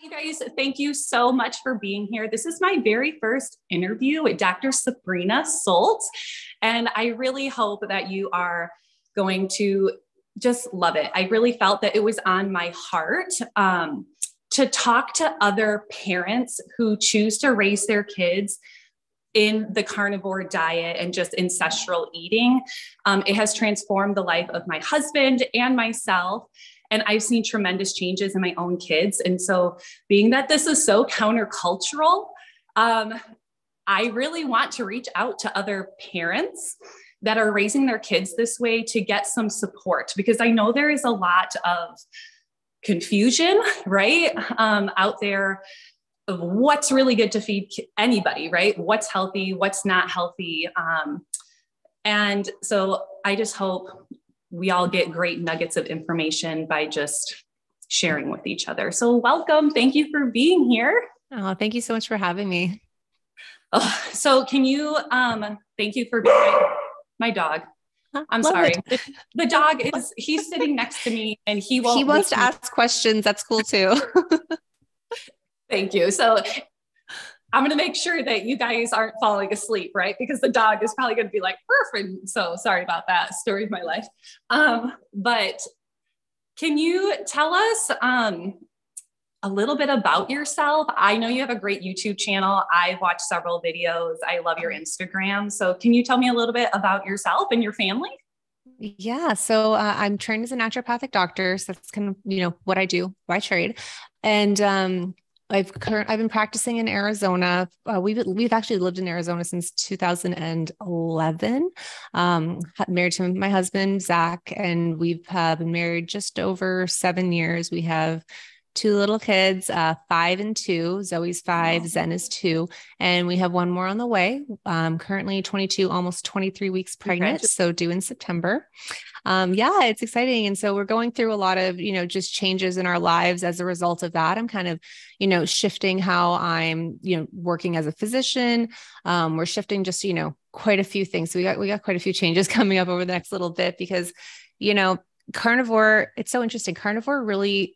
You guys, thank you so much for being here. This is my very first interview with Dr. Sabrina Solt, and I really hope that you are going to just love it. I really felt that it was on my heart to talk to other parents who choose to raise their kids in the carnivore diet and just ancestral eating. It has transformed the life of my husband and myself. And I've seen tremendous changes in my own kids. And so being that this is so countercultural, I really want to reach out to other parents that are raising their kids this way to get some support, because I know there is a lot of confusion, right? Out there of what's really good to feed anybody, right? What's healthy, what's not healthy. And so I just hope we all get great nuggets of information by just sharing with each other. So welcome. Thank you for being here. Oh, thank you so much for having me. Oh, so can you, thank you for being my dog. I'm sorry. The dog he's sitting next to me and he wants to ask questions. That's cool too. Thank you. So I'm going to make sure that you guys aren't falling asleep, right? Because the dog is probably going to be like, perfect. So sorry about that story of my life. But can you tell us a little bit about yourself? I know you have a great YouTube channel. I've watched several videos. I love your Instagram. So can you tell me a little bit about yourself and your family? Yeah. So I'm trained as a naturopathic doctor. So that's kind of, what I do by trade. And I've been practicing in Arizona. We've actually lived in Arizona since 2011. Married to my husband, Zach, and we've been married just over 7 years. We have 2 little kids, 5 and 2. Zoe's 5, Zen is 2, and we have one more on the way. Currently 22, almost 23 weeks pregnant. So due in September. Yeah, it's exciting. And so we're going through a lot of, just changes in our lives as a result of that. I'm kind of, shifting how I'm, working as a physician. We're shifting just, quite a few things. So we got quite a few changes coming up over the next little bit because, carnivore, it's so interesting. Carnivore really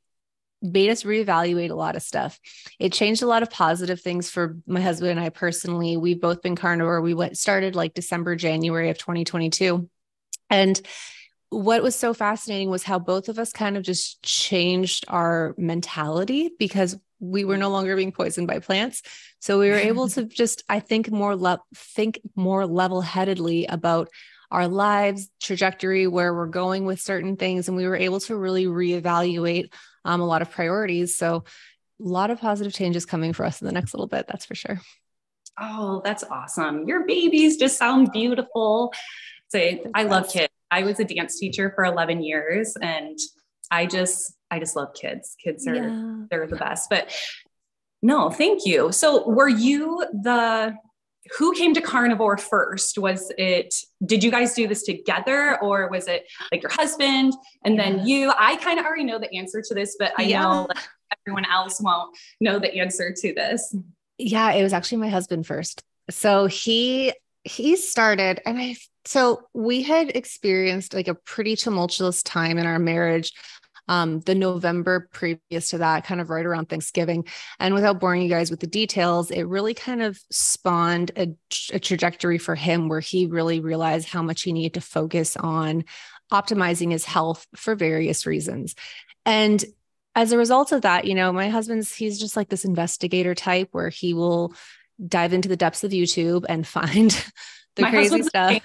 made us reevaluate a lot of stuff. It changed a lot of positive things for my husband and I personally. We've both been carnivore. We started like December, January of 2022. And what was so fascinating was how both of us kind of just changed our mentality because we were no longer being poisoned by plants. So we were able to just, I think more level-headedly about our lives, trajectory, where we're going with certain things. And we were able to really reevaluate a lot of priorities. So a lot of positive changes coming for us in the next little bit. That's for sure. Oh, that's awesome. Your babies just sound beautiful. I love kids. I was a dance teacher for 11 years and I just love kids. Kids are, they're the best, but no, thank you. So were you who came to carnivore first? Did you guys do this together or was it like your husband and then you? I kind of already know the answer to this, but I know like everyone else won't know the answer to this. Yeah, it was actually my husband first. So he started so we had experienced like a pretty tumultuous time in our marriage. The November previous to that, kind of right around Thanksgiving. And without boring you guys with the details, it really kind of spawned a trajectory for him where he really realized how much he needed to focus on optimizing his health for various reasons. And as a result of that, my he's just like this investigator type where he will dive into the depths of YouTube and find the crazy stuff.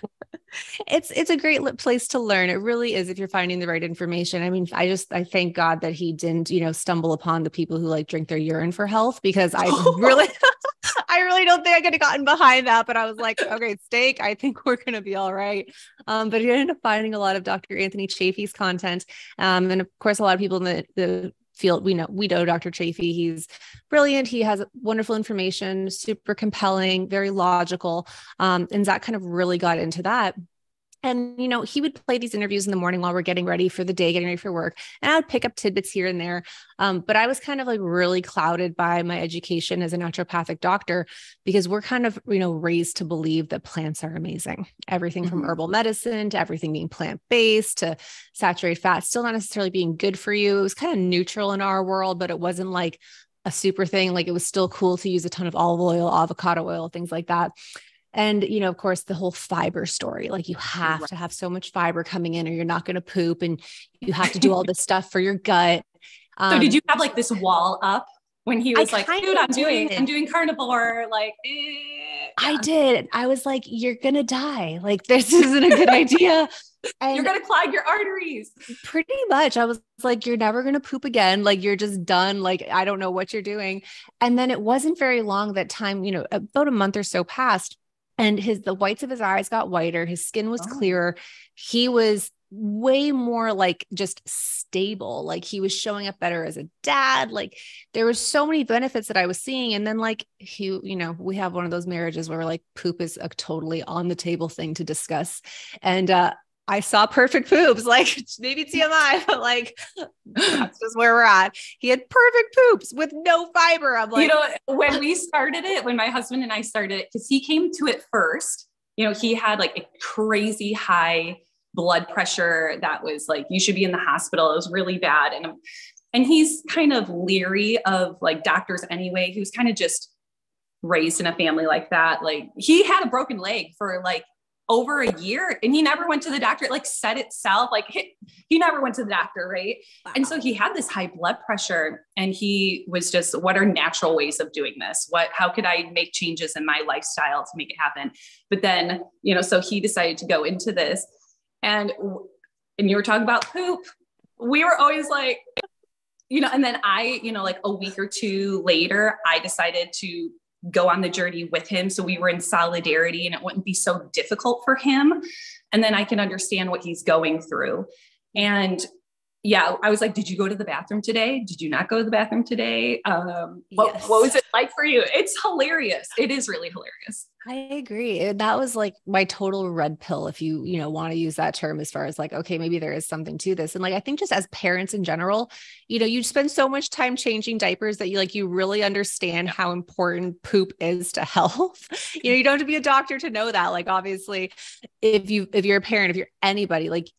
It's a great place to learn. It really is if you're finding the right information. I mean, I thank God that he didn't, stumble upon the people who like drink their urine for health because I really don't think I could have gotten behind that. But I was like, okay, steak, I think we're going to be all right. But he ended up finding a lot of Dr. Anthony Chaffee's content. And of course, a lot of people in the field, we know Dr. Chaffee. He's brilliant. He has wonderful information, super compelling, very logical. And Zach kind of really got into that. And, he would play these interviews in the morning while we're getting ready for the day, getting ready for work. And I would pick up tidbits here and there. But I was kind of like really clouded by my education as a naturopathic doctor, because we're kind of, raised to believe that plants are amazing. Everything from herbal medicine to everything being plant-based to saturated fat, still not necessarily being good for you. It was kind of neutral in our world, but it wasn't like a super thing. Like it was still cool to use a ton of olive oil, avocado oil, things like that. And, of course, the whole fiber story, like you have to have so much fiber coming in or you're not going to poop, and you have to do all this stuff for your gut. So did you have like this wall up when he was like, dude, I'm doing carnivore. Like, yeah. I did. I was like, you're going to die. Like, this isn't a good idea. And you're going to clog your arteries. Pretty much. I was like, you're never going to poop again. Like, you're just done. Like, I don't know what you're doing. And then it wasn't very long that time, about a month or so passed, and the whites of his eyes got whiter. His skin was clearer. He was way more like just stable. Like he was showing up better as a dad. Like there was so many benefits that I was seeing. And then like we have one of those marriages where like poop is a totally on the table thing to discuss. And, I saw perfect poops, like maybe TMI, but like that's just where we're at. He had perfect poops with no fiber. I'm like, when we started it, when my husband and I started it, because he came to it first, he had like a crazy high blood pressure that was like, you should be in the hospital. It was really bad. And he's kind of leery of like doctors anyway. He was kind of just raised in a family like that. Like he had a broken leg for like over a year and he never went to the doctor. It like set itself, like he never went to the doctor. Right. Wow. And so he had this high blood pressure and he was just, what are natural ways of doing this? How could I make changes in my lifestyle to make it happen? But then, so he decided to go into this and you were talking about poop. We were always like, and then I, like a week or two later, I decided to go on the journey with him. So we were in solidarity and it wouldn't be so difficult for him. And then I can understand what he's going through. And yeah, I was like, did you go to the bathroom today? Did you not go to the bathroom today? What was it like for you? It's hilarious. It is really hilarious. I agree. That was like my total red pill, if you, want to use that term, as far as like, okay, maybe there is something to this. And like, I think just as parents in general, you spend so much time changing diapers that you really understand how important poop is to health. You don't have to be a doctor to know that. Like, obviously if you're a parent, if you're anybody, like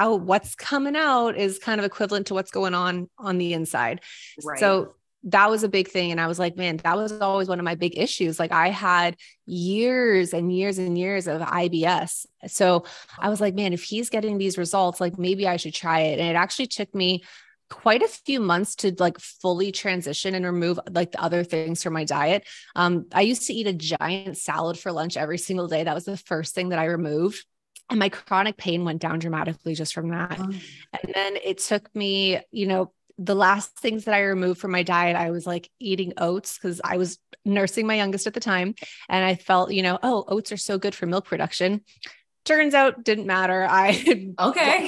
what's coming out is kind of equivalent to what's going on the inside. Right. So that was a big thing. And I was like, man, that was always one of my big issues. Like I had years and years and years of IBS. So I was like, man, if he's getting these results, like maybe I should try it. And it actually took me quite a few months to like fully transition and remove like the other things from my diet. I used to eat a giant salad for lunch every single day. That was the first thing that I removed. And my chronic pain went down dramatically just from that. And then it took me, the last things that I removed from my diet, I was like eating oats because I was nursing my youngest at the time. And I felt, oats are so good for milk production. Turns out didn't matter. I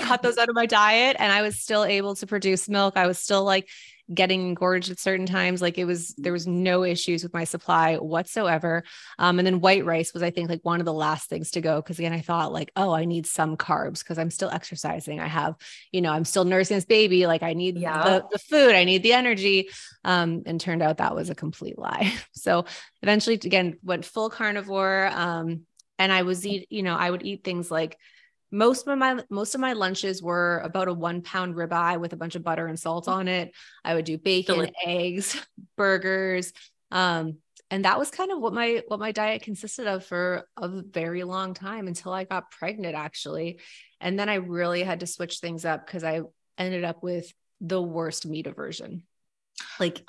cut those out of my diet and I was still able to produce milk. I was still like getting engorged at certain times. Like there was no issues with my supply whatsoever. And then white rice was, I think, like one of the last things to go. Cause again, I thought like, oh, I need some carbs cause I'm still exercising. I have, I'm still nursing this baby. Like I need the food, I need the energy. And turned out that was a complete lie. So eventually again, went full carnivore. And I was I would eat things like most of my lunches were about a 1 pound ribeye with a bunch of butter and salt on it. I would do bacon, eggs, burgers. And that was kind of what my diet consisted of for a very long time until I got pregnant, actually. And then I really had to switch things up because I ended up with the worst meat aversion, like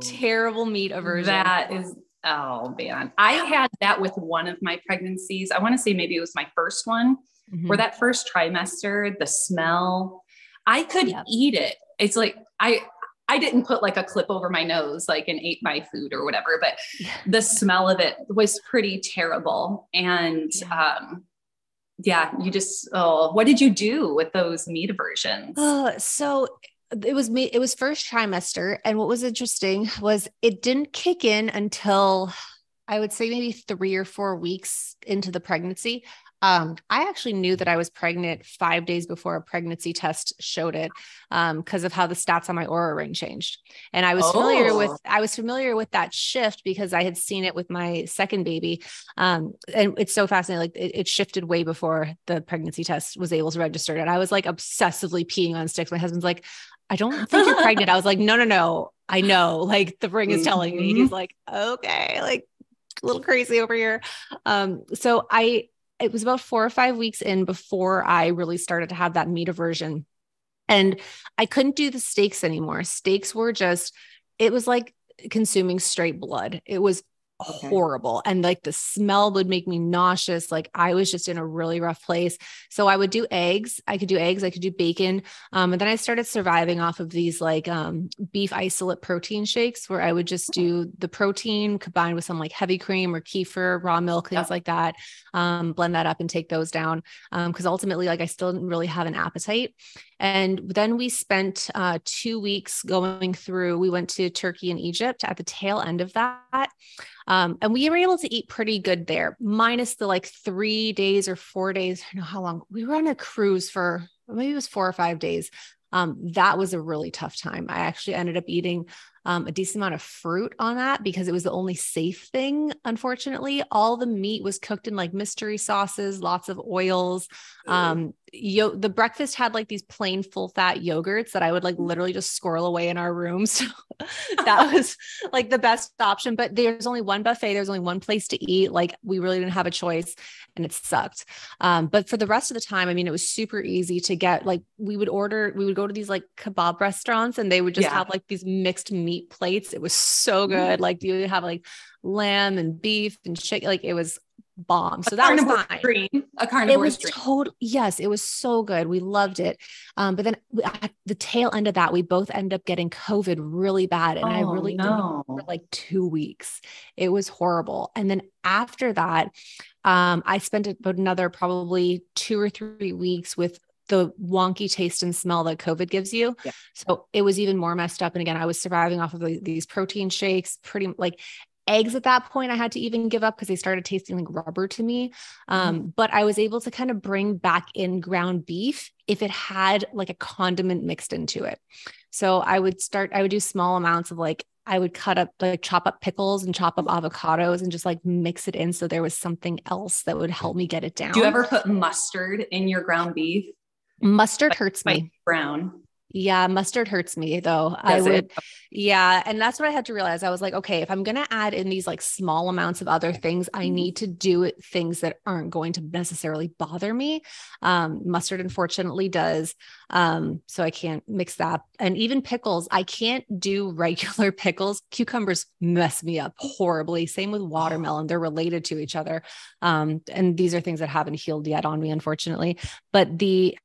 terrible meat aversion. That is, oh man, I had that with one of my pregnancies. I want to say maybe it was my first one, where that first trimester, the smell, I could eat it. It's like, I didn't put like a clip over my nose, like, and ate my food or whatever, but the smell of it was pretty terrible. And, you just, what did you do with those meat aversions? So it was first trimester. And what was interesting was it didn't kick in until I would say maybe 3 or 4 weeks into the pregnancy. I actually knew that I was pregnant 5 days before a pregnancy test showed it, because of how the stats on my Oura ring changed. And I was familiar with that shift because I had seen it with my second baby. And it's so fascinating. Like it shifted way before the pregnancy test was able to register it. And I was like obsessively peeing on sticks. My husband's like, I don't think you're pregnant. I was like, no. I know, like the ring is telling me, he's Mhm. like, okay, like a little crazy over here. It was about 4 or 5 weeks in before I really started to have that meat aversion. And I couldn't do the steaks anymore. Steaks were just, it was like consuming straight blood. It was Okay. horrible. And like the smell would make me nauseous. Like I was just in a really rough place. So I would do eggs. I could do eggs. I could do bacon. And then I started surviving off of these like beef isolate protein shakes where I would just do the protein combined with some like heavy cream or kefir, raw milk, things Yep. like that. Blend that up and take those down. Cause ultimately, like I still didn't really have an appetite. And then we spent 2 weeks going through, we went to Turkey and Egypt at the tail end of that. And we were able to eat pretty good there, minus the like 3 days or 4 days. I don't know how long we were on a cruise for, maybe it was 4 or 5 days. That was a really tough time. I actually ended up eating a decent amount of fruit on that because it was the only safe thing. Unfortunately, all the meat was cooked in like mystery sauces, lots of oils. The breakfast had like these plain full fat yogurts that I would like literally just squirrel away in our room. So that was like the best option, but there's only one buffet. There's only one place to eat. Like we really didn't have a choice and it sucked. But for the rest of the time, I mean, it was super easy to get, like we would go to these like kebab restaurants and they would just Yeah. have like these mixed meat plates. It was so good. Like you would have like lamb and beef and chicken. Like it was bomb. So that was fine. A It carnivore was stream. yes, it was so good. We loved it. But then at the tail end of that, we both ended up getting COVID really bad. And I Oh really didn't no. for like 2 weeks. It was horrible. And then after that, I spent about another probably 2 or 3 weeks with the wonky taste and smell that COVID gives you. Yeah. So it was even more messed up. And again, I was surviving off of these protein shakes, pretty like eggs at that point. I had to even give up because they started tasting like rubber to me. But I was able to kind of bring back in ground beef if it had like a condiment mixed into it. So I would do small amounts of like, I would chop up pickles and chop up avocados and just like mix it in. So there was something else that would help me get it down. Do you ever put mustard in your ground beef? Mustard hurts me. Brown. Yeah, mustard hurts me though. Yeah. And that's what I had to realize. I was like, okay, if I'm going to add in these like small amounts of other things, I need to do it things that aren't going to necessarily bother me. Mustard unfortunately does. So I can't mix that. And even pickles, I can't do regular pickles. Cucumbers mess me up horribly. Same with watermelon. They're related to each other. And these are things that haven't healed yet on me, unfortunately, but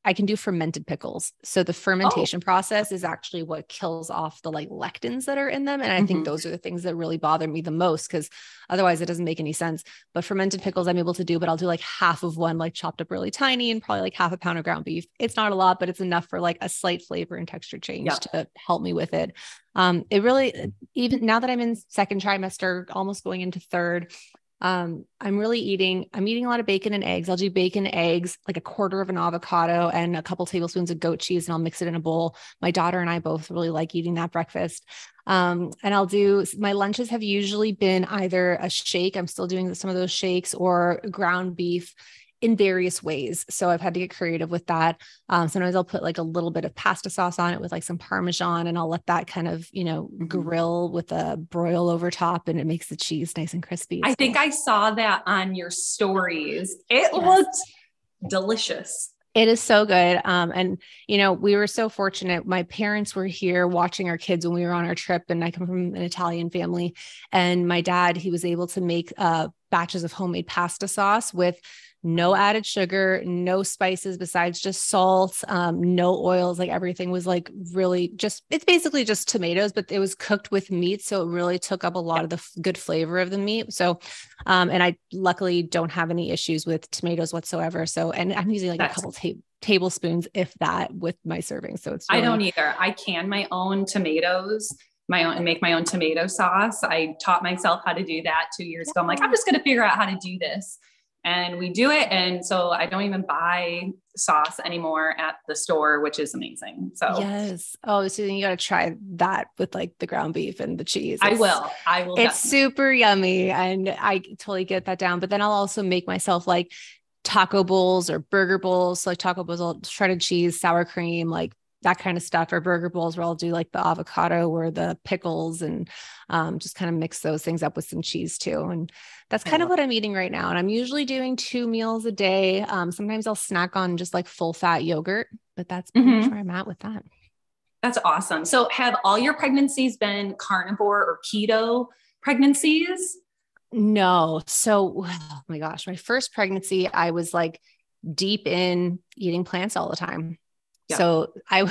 I can do fermented pickles. So the fermentation process is actually what kills off the like lectins that are in them. And I think those are the things that really bother me the most because otherwise it doesn't make any sense. But fermented pickles I'm able to do, but I'll do like half of one, like chopped up really tiny and probably like half a pound of ground beef. It's not a lot, but it's enough for like a slight flavor and texture change to help me with it. It really, even now that I'm in second trimester, almost going into third, I'm eating a lot of bacon and eggs. I'll do bacon, eggs, like a quarter of an avocado and a couple tablespoons of goat cheese, and I'll mix it in a bowl. My daughter and I both really like eating that breakfast. And my lunches have usually been either a shake. I'm still doing some of those shakes or ground beef in various ways. So I've had to get creative with that. Sometimes I'll put like a little bit of pasta sauce on it with like some Parmesan and I'll let that kind of, grill with a broil over top and it makes the cheese nice and crispy. I think I saw that on your stories. It looked delicious. It is so good. We were so fortunate. My parents were here watching our kids when we were on our trip, and I come from an Italian family, and my dad, he was able to make batches of homemade pasta sauce with no added sugar, no spices besides just salt, no oils. Like everything was like really it's basically just tomatoes, but it was cooked with meat. So it really took up a lot of the good flavor of the meat. So, and I luckily don't have any issues with tomatoes whatsoever. So, and I'm using like a couple tablespoons, if that, with my serving. So it's I don't either. I can my own tomatoes, and make my own tomato sauce. I taught myself how to do that 2 years ago. I'm like, I'm just going to figure out how to do this. And we do it. And so I don't even buy sauce anymore at the store, which is amazing. So yes. Oh, so then you got to try that with like the ground beef and the cheese. I will. It's super yummy. And I totally get that down. But then I'll also make myself like taco bowls or burger bowls. So like taco bowls, shredded cheese, sour cream, like that kind of stuff, or burger bowls where I'll do like the avocado or the pickles and just kind of mix those things up with some cheese too. And that's kind of what I'm eating right now. And I'm usually doing 2 meals a day. Sometimes I'll snack on just like full fat yogurt, but that's pretty much where I'm at with that. That's awesome. So have all your pregnancies been carnivore or keto pregnancies? No. So, oh my gosh, my first pregnancy, I was like deep in eating plants all the time. Yeah. So oh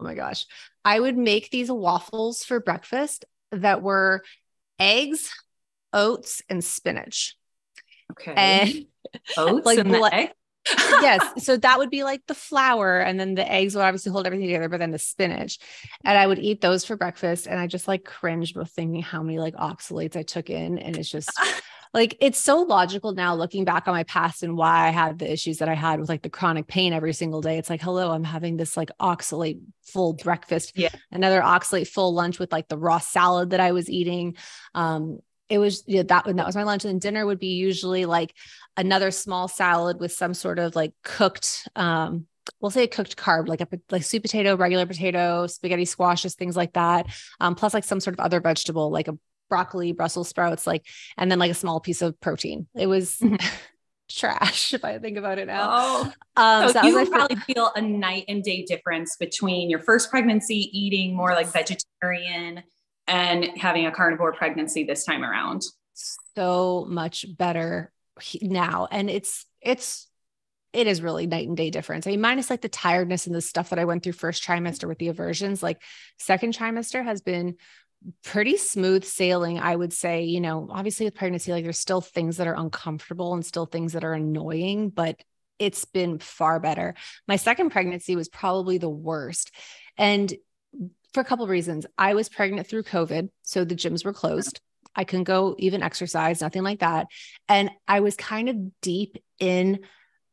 my gosh, I would make these waffles for breakfast that were eggs, oats, and spinach. Okay. And oats like and the egg? Yes. So that would be like the flour, and then the eggs would obviously hold everything together, but then the spinach. And I would eat those for breakfast. And I just like cringed with thinking how many like oxalates I took in. And it's just like, it's so logical now looking back on my past and why I had the issues that I had with like the chronic pain every single day. It's like, hello, I'm having this like oxalate full breakfast, another oxalate full lunch with like the raw salad that I was eating. It was that was my lunch. And then dinner would be usually like another small salad with some sort of like cooked, we'll say a cooked carb, like sweet potato, regular potato, spaghetti squashes, things like that. Plus like some sort of other vegetable, like a broccoli, Brussels sprouts, and then like a small piece of protein. It was trash if I think about it now. So you probably feel a night and day difference between your first pregnancy eating more like vegetarian and having a carnivore pregnancy this time around. So much better now. And it is really night and day difference. I mean, minus like the tiredness and the stuff that I went through first trimester with the aversions, like second trimester has been pretty smooth sailing. I would say, obviously with pregnancy, like there's still things that are uncomfortable and still things that are annoying, but it's been far better. My second pregnancy was probably the worst. And for a couple of reasons. I was pregnant through COVID, so the gyms were closed. I couldn't go even exercise, nothing like that. And I was kind of deep in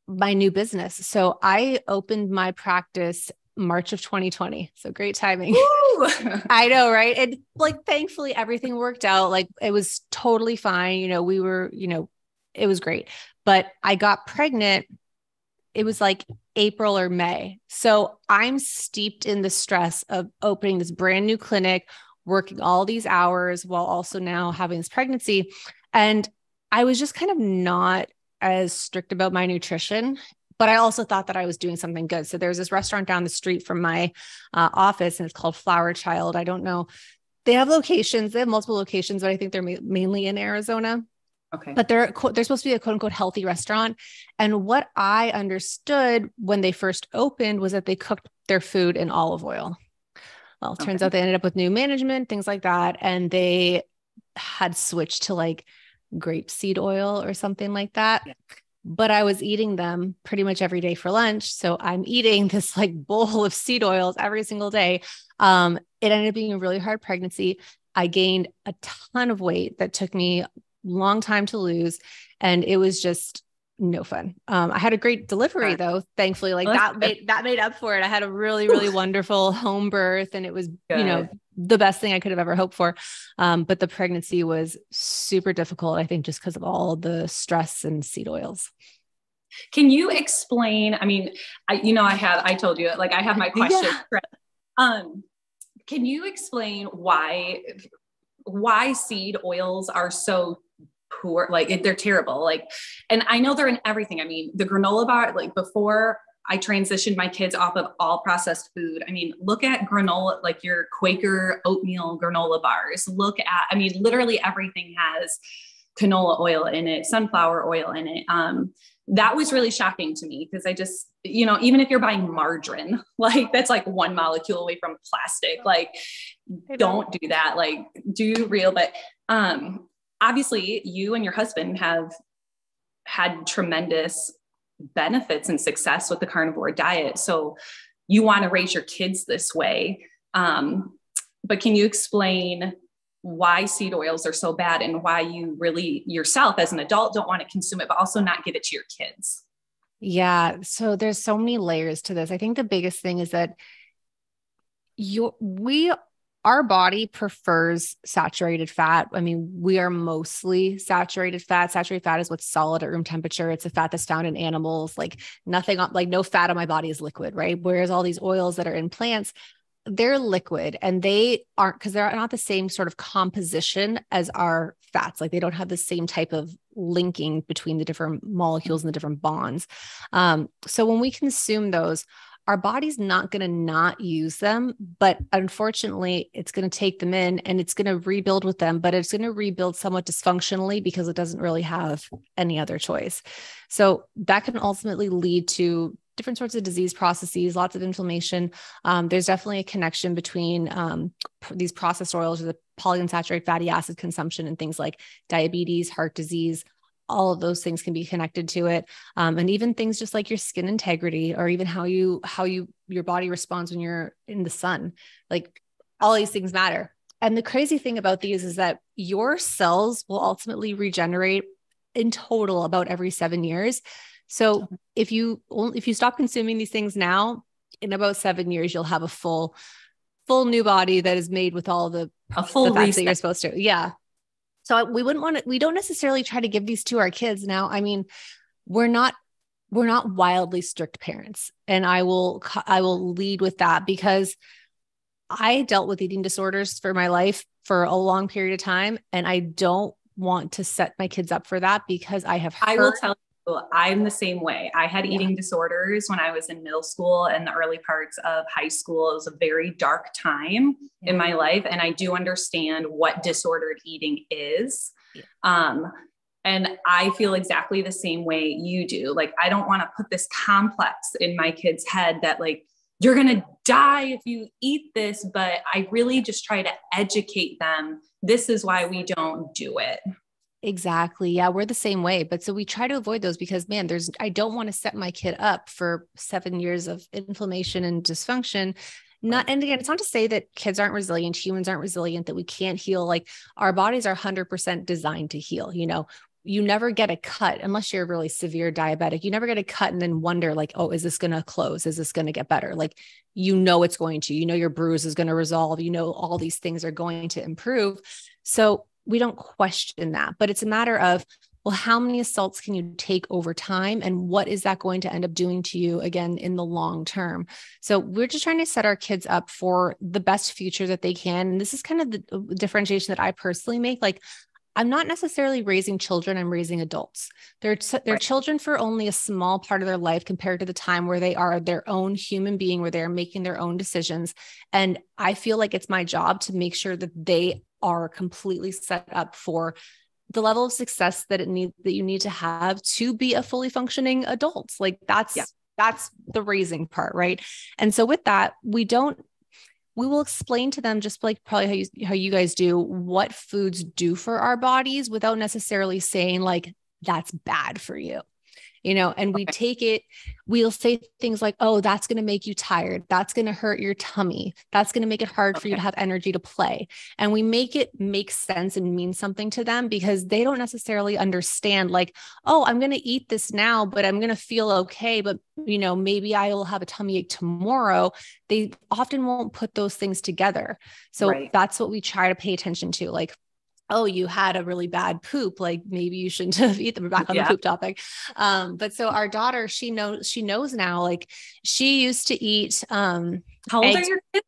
my new business. So I opened my practice March of 2020. So great timing. I know, right? And like, thankfully everything worked out. Like it was totally fine. We were, it was great, but I got pregnant. It was like April or May. So I'm steeped in the stress of opening this brand new clinic, working all these hours while also now having this pregnancy. And I was just kind of not as strict about my nutrition, but I also thought that I was doing something good. So there's this restaurant down the street from my office, and it's called Flower Child. I don't know. They have locations. They have multiple locations, but I think they're mainly in Arizona. Okay. But they're supposed to be a quote unquote healthy restaurant. And what I understood when they first opened was that they cooked their food in olive oil. Well, it turns out they ended up with new management, things like that. And they had switched to like grapeseed oil or something like that. Yeah. But I was eating them pretty much every day for lunch. So I'm eating this like bowl of seed oils every single day. It ended up being a really hard pregnancy. I gained a ton of weight that took me long time to lose. And it was just no fun. I had a great delivery though. Thankfully, like that made up for it. I had a really, really wonderful home birth, and it was, the best thing I could have ever hoped for. But the pregnancy was super difficult, I think, just because of all the stress and seed oils. Can you explain? I mean, I told you, like, I have my question. Yeah. Can you explain why seed oils are so poor? Like they're terrible. Like, and I know they're in everything. I mean, the granola bar, like before I transitioned my kids off of all processed food. I mean, look at granola, like your Quaker oatmeal granola bars. Literally everything has canola oil in it, sunflower oil in it. That was really shocking to me because I just, even if you're buying margarine, like that's like one molecule away from plastic, like don't do that. Like do real, but, obviously you and your husband have had tremendous benefits and success with the carnivore diet. So you want to raise your kids this way. But can you explain why seed oils are so bad and why you really yourself as an adult don't want to consume it, but also not give it to your kids? Yeah. So there's so many layers to this. I think the biggest thing is that our body prefers saturated fat. I mean, we are mostly saturated fat. Saturated fat is what's solid at room temperature. It's a fat that's found in animals, like nothing, like no fat on my body is liquid, right? Whereas all these oils that are in plants, they're liquid, and they aren't, because they're not the same sort of composition as our fats. Like they don't have the same type of linking between the different molecules and the different bonds. So when we consume those, our body's not going to not use them, but unfortunately it's going to take them in and it's going to rebuild with them, but it's going to rebuild somewhat dysfunctionally because it doesn't really have any other choice. So that can ultimately lead to different sorts of disease processes, lots of inflammation. There's definitely a connection between these processed oils or the polyunsaturated fatty acid consumption and things like diabetes, heart disease. All of those things can be connected to it. And even things just like your skin integrity, or even how your body responds when you're in the sun. Like all these things matter. And the crazy thing about these is that your cells will ultimately regenerate in total about every 7 years. So if you stop consuming these things now, in about 7 years, you'll have a full new body that is made with all the fats that you're supposed to. Yeah. So we don't necessarily try to give these to our kids now. I mean, we're not wildly strict parents. And I will lead with that, because I dealt with eating disorders for my life for a long period of time. And I don't want to set my kids up for that, because I will tell you, I'm the same way. I had eating disorders when I was in middle school and the early parts of high school. It was a very dark time in my life. And I do understand what disordered eating is. And I feel exactly the same way you do. Like, I don't want to put this complex in my kid's head that like, you're going to die if you eat this, but I really just try to educate them. This is why we don't do it. Exactly. Yeah. We're the same way. But so we try to avoid those because, man, I don't want to set my kid up for 7 years of inflammation and dysfunction. And again, it's not to say that kids aren't resilient, humans aren't resilient, that we can't heal. Like, our bodies are 100% designed to heal. You never get a cut unless you're really severe diabetic. You never get a cut and then wonder like, oh, is this going to close? Is this going to get better? Like, it's going to, your bruise is going to resolve, all these things are going to improve. So we don't question that, but it's a matter of, well, how many assaults can you take over time? And what is that going to end up doing to you again in the long term? So we're just trying to set our kids up for the best future that they can. And this is kind of the differentiation that I personally make. Like, I'm not necessarily raising children, I'm raising adults. They're children for only a small part of their life compared to the time where they are their own human being, where they're making their own decisions. And I feel like it's my job to make sure that they are completely set up for the level of success that you need to have to be a fully functioning adult. Like that's the raising part. Right. And so with that, we will explain to them, just like probably how you guys do, what foods do for our bodies without necessarily saying like, that's bad for you. And we take it, we'll say things like, oh, that's going to make you tired. That's going to hurt your tummy. That's going to make it hard for you to have energy to play. And we make it make sense and mean something to them, because they don't necessarily understand like, oh, I'm going to eat this now, but I'm going to feel okay. But, maybe I will have a tummy ache tomorrow. They often won't put those things together. So that's what we try to pay attention to. Like, oh, you had a really bad poop. Like, maybe you shouldn't have eaten them. Back on the poop topic. But so our daughter, she knows now, like, she used to eat, how old are your kids?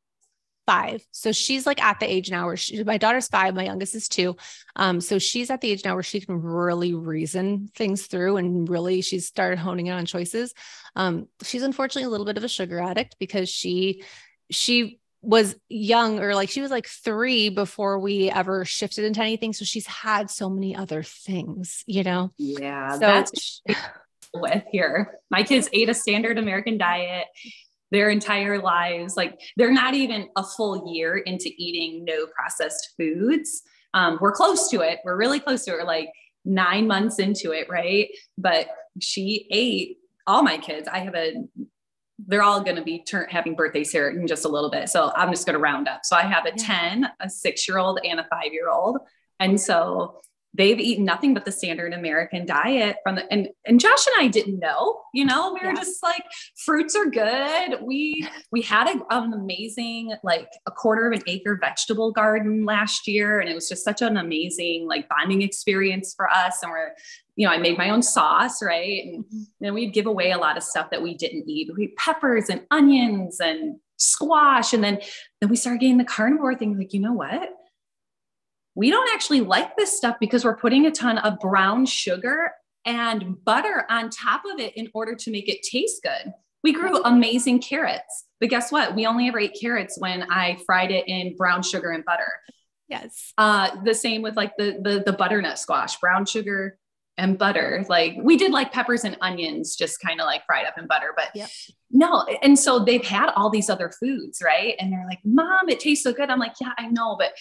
5. So she's like at the age now where my daughter's 5, my youngest is 2. So she's at the age now where she can really reason things through, and really she's started honing in on choices. She's unfortunately a little bit of a sugar addict, because she was young, or like she was like 3 before we ever shifted into anything. So she's had so many other things, Yeah. So that's with here. My kids ate a standard American diet their entire lives. Like, they're not even a full year into eating no processed foods. We're close to it. We're really close to it. We're like 9 months into it. Right. But she ate, all my kids, they're all going to be having birthdays here in just a little bit. So I'm just going to round up. So I have a 10, a 6-year-old, and a 5-year-old. And so they've eaten nothing but the standard American diet and Josh and I didn't know, we were just like, fruits are good. We had an amazing, like a 1/4 acre vegetable garden last year. And it was just such an amazing, like bonding experience for us. And I made my own sauce. Right. And then we'd give away a lot of stuff that we didn't eat. We had peppers and onions and squash. And then we started getting the carnivore thing. Like, you know what? We don't actually like this stuff because we're putting a ton of brown sugar and butter on top of it in order to make it taste good. We grew amazing carrots, but guess what? We only ever ate carrots when I fried it in brown sugar and butter. Yes. The same with like the butternut squash, brown sugar and butter. Like we did like peppers and onions, just kind of like fried up in butter, but no. And so they've had all these other foods, right? And they're like, Mom, it tastes so good. I'm like, yeah, I know, but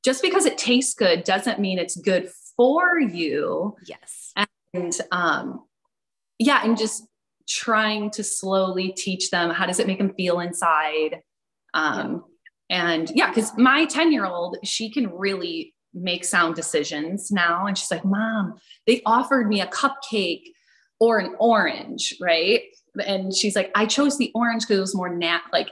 just because it tastes good doesn't mean it's good for you. Yes. And and just trying to slowly teach them, how does it make them feel inside? Because my 10-year-old, she can really make sound decisions now. And she's like, Mom, they offered me a cupcake or an orange, right? And she's like, I chose the orange because it was more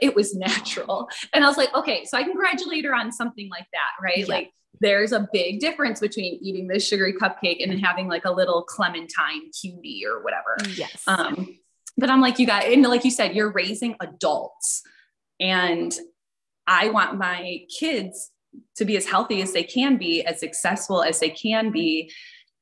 it was natural. And I was like, okay, so I congratulate her on something like that, right? Yeah. Like there's a big difference between eating this sugary cupcake and then having like a little clementine cutie or whatever. Yes. But I'm like, you guys, and like you said, you're raising adults, and I want my kids to be as healthy as they can be, as successful as they can be.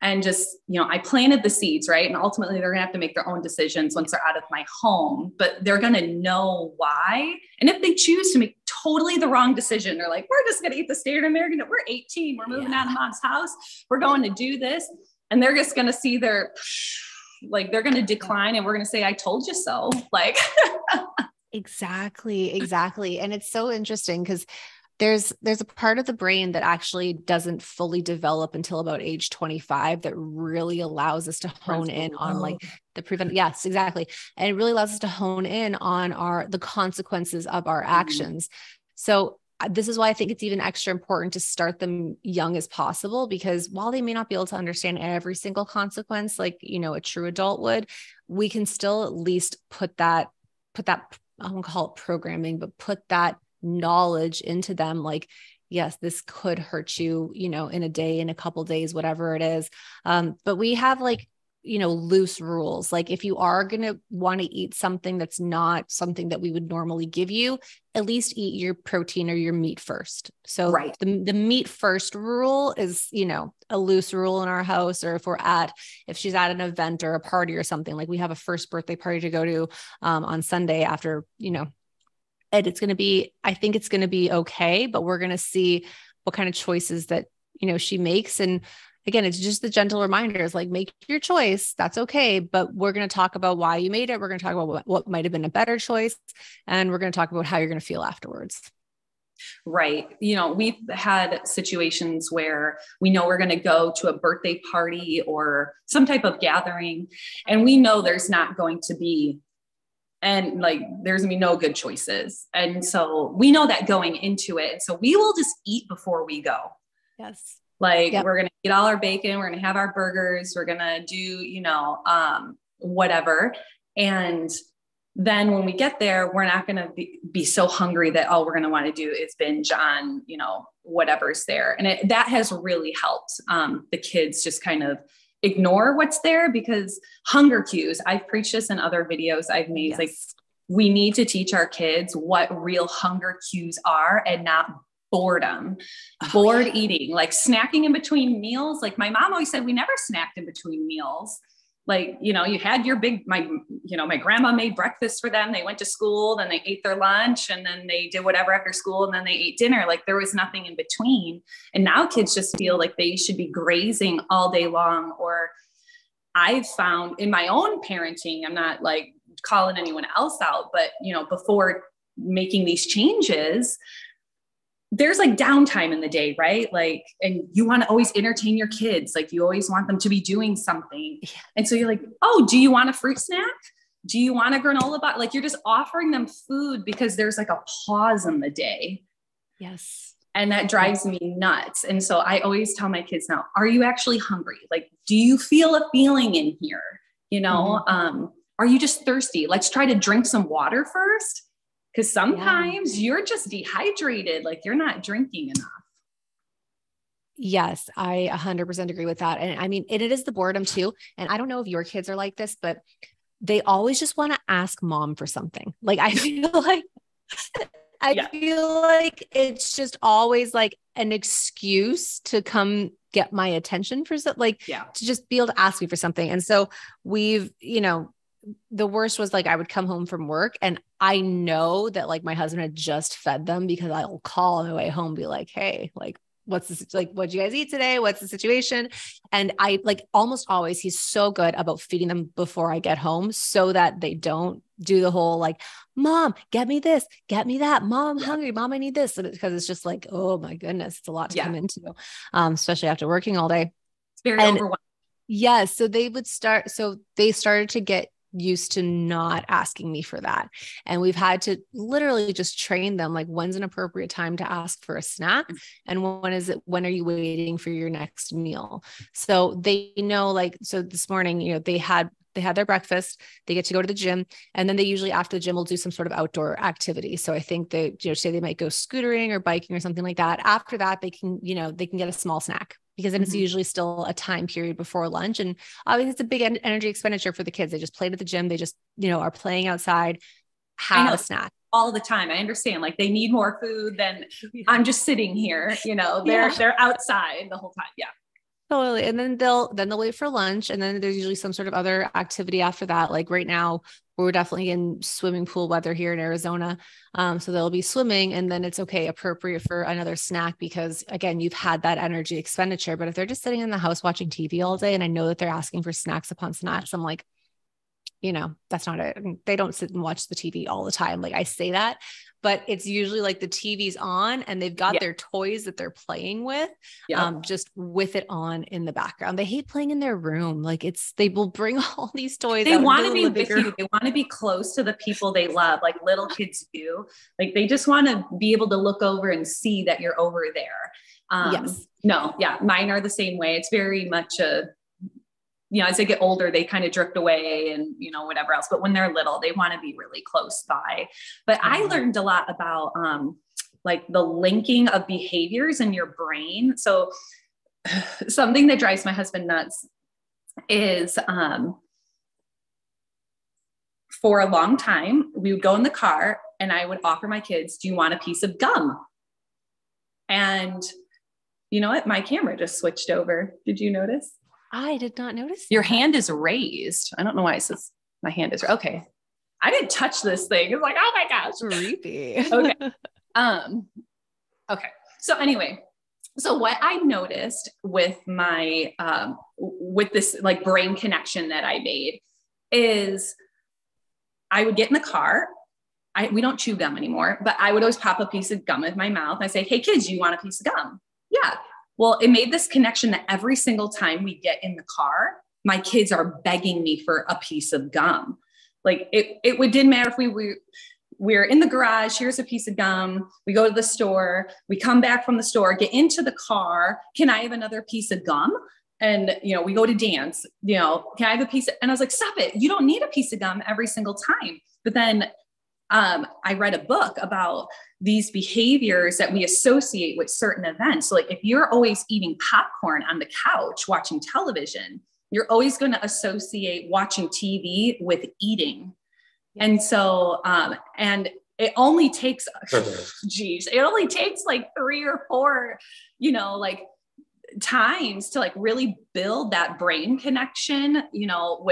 And just, I planted the seeds, right? And ultimately they're gonna have to make their own decisions once they're out of my home, but they're gonna know why. And if they choose to make totally the wrong decision, they're like, we're just gonna eat the standard American, we're 18, we're moving out of Mom's house, we're going to do this. And they're just gonna see they're going to decline, and we're going to say, I told you so. Like, Exactly. And it's so interesting because there's a part of the brain that actually doesn't fully develop until about age 25 that really allows us to hone in on like the prevent. Yes, exactly. And it really allows us to hone in on the consequences of our actions. So this is why I think it's even extra important to start them young as possible, because while they may not be able to understand every single consequence, like, a true adult would, we can still at least put that, I won't call it programming, but put that knowledge into them. Like, yes, this could hurt you, in a day, in a couple days, whatever it is. But we have like, loose rules. Like if you are going to want to eat something that's not something that we would normally give you, at least eat your protein or your meat first. So the meat first rule is, a loose rule in our house, or if she's at an event or a party or something, like we have a first birthday party to go to on Sunday after, and I think it's going to be okay, but we're going to see what kind of choices that, she makes. And again, it's just the gentle reminders, like make your choice. That's okay. But we're going to talk about why you made it. We're going to talk about what might've been a better choice. And we're going to talk about how you're going to feel afterwards. Right. We've had situations where we know we're going to go to a birthday party or some type of gathering, and we know there's not going to be, and like, there's gonna be no good choices. And so we know that going into it. So we will just eat before we go. Yes. Like we're going to eat all our bacon. We're going to have our burgers. We're going to do, whatever. And then when we get there, we're not going to be so hungry that all we're going to want to do is binge on, whatever's there. And that has really helped the kids just kind of ignore what's there, because hunger cues, I've preached this in other videos I've made. Like we need to teach our kids what real hunger cues are, and not boredom, eating, like snacking in between meals. Like my mom always said, we never snacked in between meals. Like, you had your my grandma made breakfast for them. They went to school, then they ate their lunch, and then they did whatever after school, and then they ate dinner. Like there was nothing in between. And now kids just feel like they should be grazing all day long. Or I've found in my own parenting, I'm not like calling anyone else out, but before making these changes, there's like downtime in the day, right? Like, and you want to always entertain your kids. Like you always want them to be doing something. And so you're like, oh, do you want a fruit snack? Do you want a granola bar? Like you're just offering them food because there's like a pause in the day. Yes. And that drives me nuts. And so I always tell my kids now, are you actually hungry? Like, do you feel a feeling in here? You know, are you just thirsty? Let's try to drink some water first. Cause sometimes you're just dehydrated. Like you're not drinking enough. Yes, I 100% agree with that. And I mean, it is the boredom too. And I don't know if your kids are like this, but they always just want to ask mom for something. Like, I feel like, feel like it's just always like an excuse to come get my attention for something, like to just be able to ask me for something. And so we've, you know, the worst was like, I would come home from work and I know that like my husband had just fed them because I'll call on the way home, be like, hey, like, what's this? Like, what'd you guys eat today? What's the situation? And I like almost always, he's so good about feeding them before I get home so that they don't do the whole like, mom, get me this, get me that. Mom, I'm hungry. Mom, I need this. Because it's just like, oh my goodness, it's a lot to come into, especially after working all day. It's very overwhelming. Yeah. So they started to get used to not asking me for that. And we've had to literally just train them, like, when's an appropriate time to ask for a snack? And when are you waiting for your next meal? So they know, like, so this morning, you know, they had their breakfast, they get to go to the gym. And then they usually after the gym will do some sort of outdoor activity. So I think they, you know, say they might go scootering or biking or something like that. After that, they can get a small snack, because then it's usually still a time period before lunch. And obviously it's a big energy expenditure for the kids. They just played at the gym. They just, you know, are playing outside, have a snack all the time. I understand, like, they need more food than I'm just sitting here, you know, they're outside the whole time. Yeah. Totally. And then they'll wait for lunch. And then there's usually some sort of other activity after that. Like right now, we're definitely in swimming pool weather here in Arizona. So they'll be swimming, and then it's appropriate for another snack, because again, you've had that energy expenditure. But if they're just sitting in the house watching TV all day, and I know that they're asking for snacks upon snacks, I'm like, you know, that's not it. They don't sit and watch the TV all the time. Like I say that, but it's usually like the TV's on and they've got their toys that they're playing with, just with it on in the background. They hate playing in their room. Like they will bring all these toys. They want to be with you. They want to be close to the people they love, like little kids do. Like they just want to be able to look over and see that you're over there. Mine are the same way. It's very much as they get older, they kind of drift away and, you know, whatever else. But when they're little, they want to be really close by. But I learned a lot about like the linking of behaviors in your brain. So something that drives my husband nuts is for a long time, we would go in the car and I would offer my kids, do you want a piece of gum? And you know what? My camera just switched over. Did you notice? I did not notice. Your hand is raised. I don't know why it says my hand is okay. I didn't touch this thing. It's like, oh my gosh. Creepy. Okay. Okay. So anyway, so what I noticed with my, with this like brain connection that I made is I would get in the car. We don't chew gum anymore, but I would always pop a piece of gum in my mouth. I say, hey kids, you want a piece of gum? Yeah. Well, it made this connection that every single time we get in the car, my kids are begging me for a piece of gum. Like didn't matter if we're in the garage, here's a piece of gum. We go to the store, we come back from the store, get into the car. Can I have another piece of gum? And, you know, we go to dance, you know, can I have a piece and I was like, stop it. You don't need a piece of gum every single time. But then I read a book about these behaviors that we associate with certain events. So like if you're always eating popcorn on the couch, watching television, you're always going to associate watching TV with eating. And so, and it only takes, it only takes like 3 or 4, you know, like times to like really build that brain connection, you know,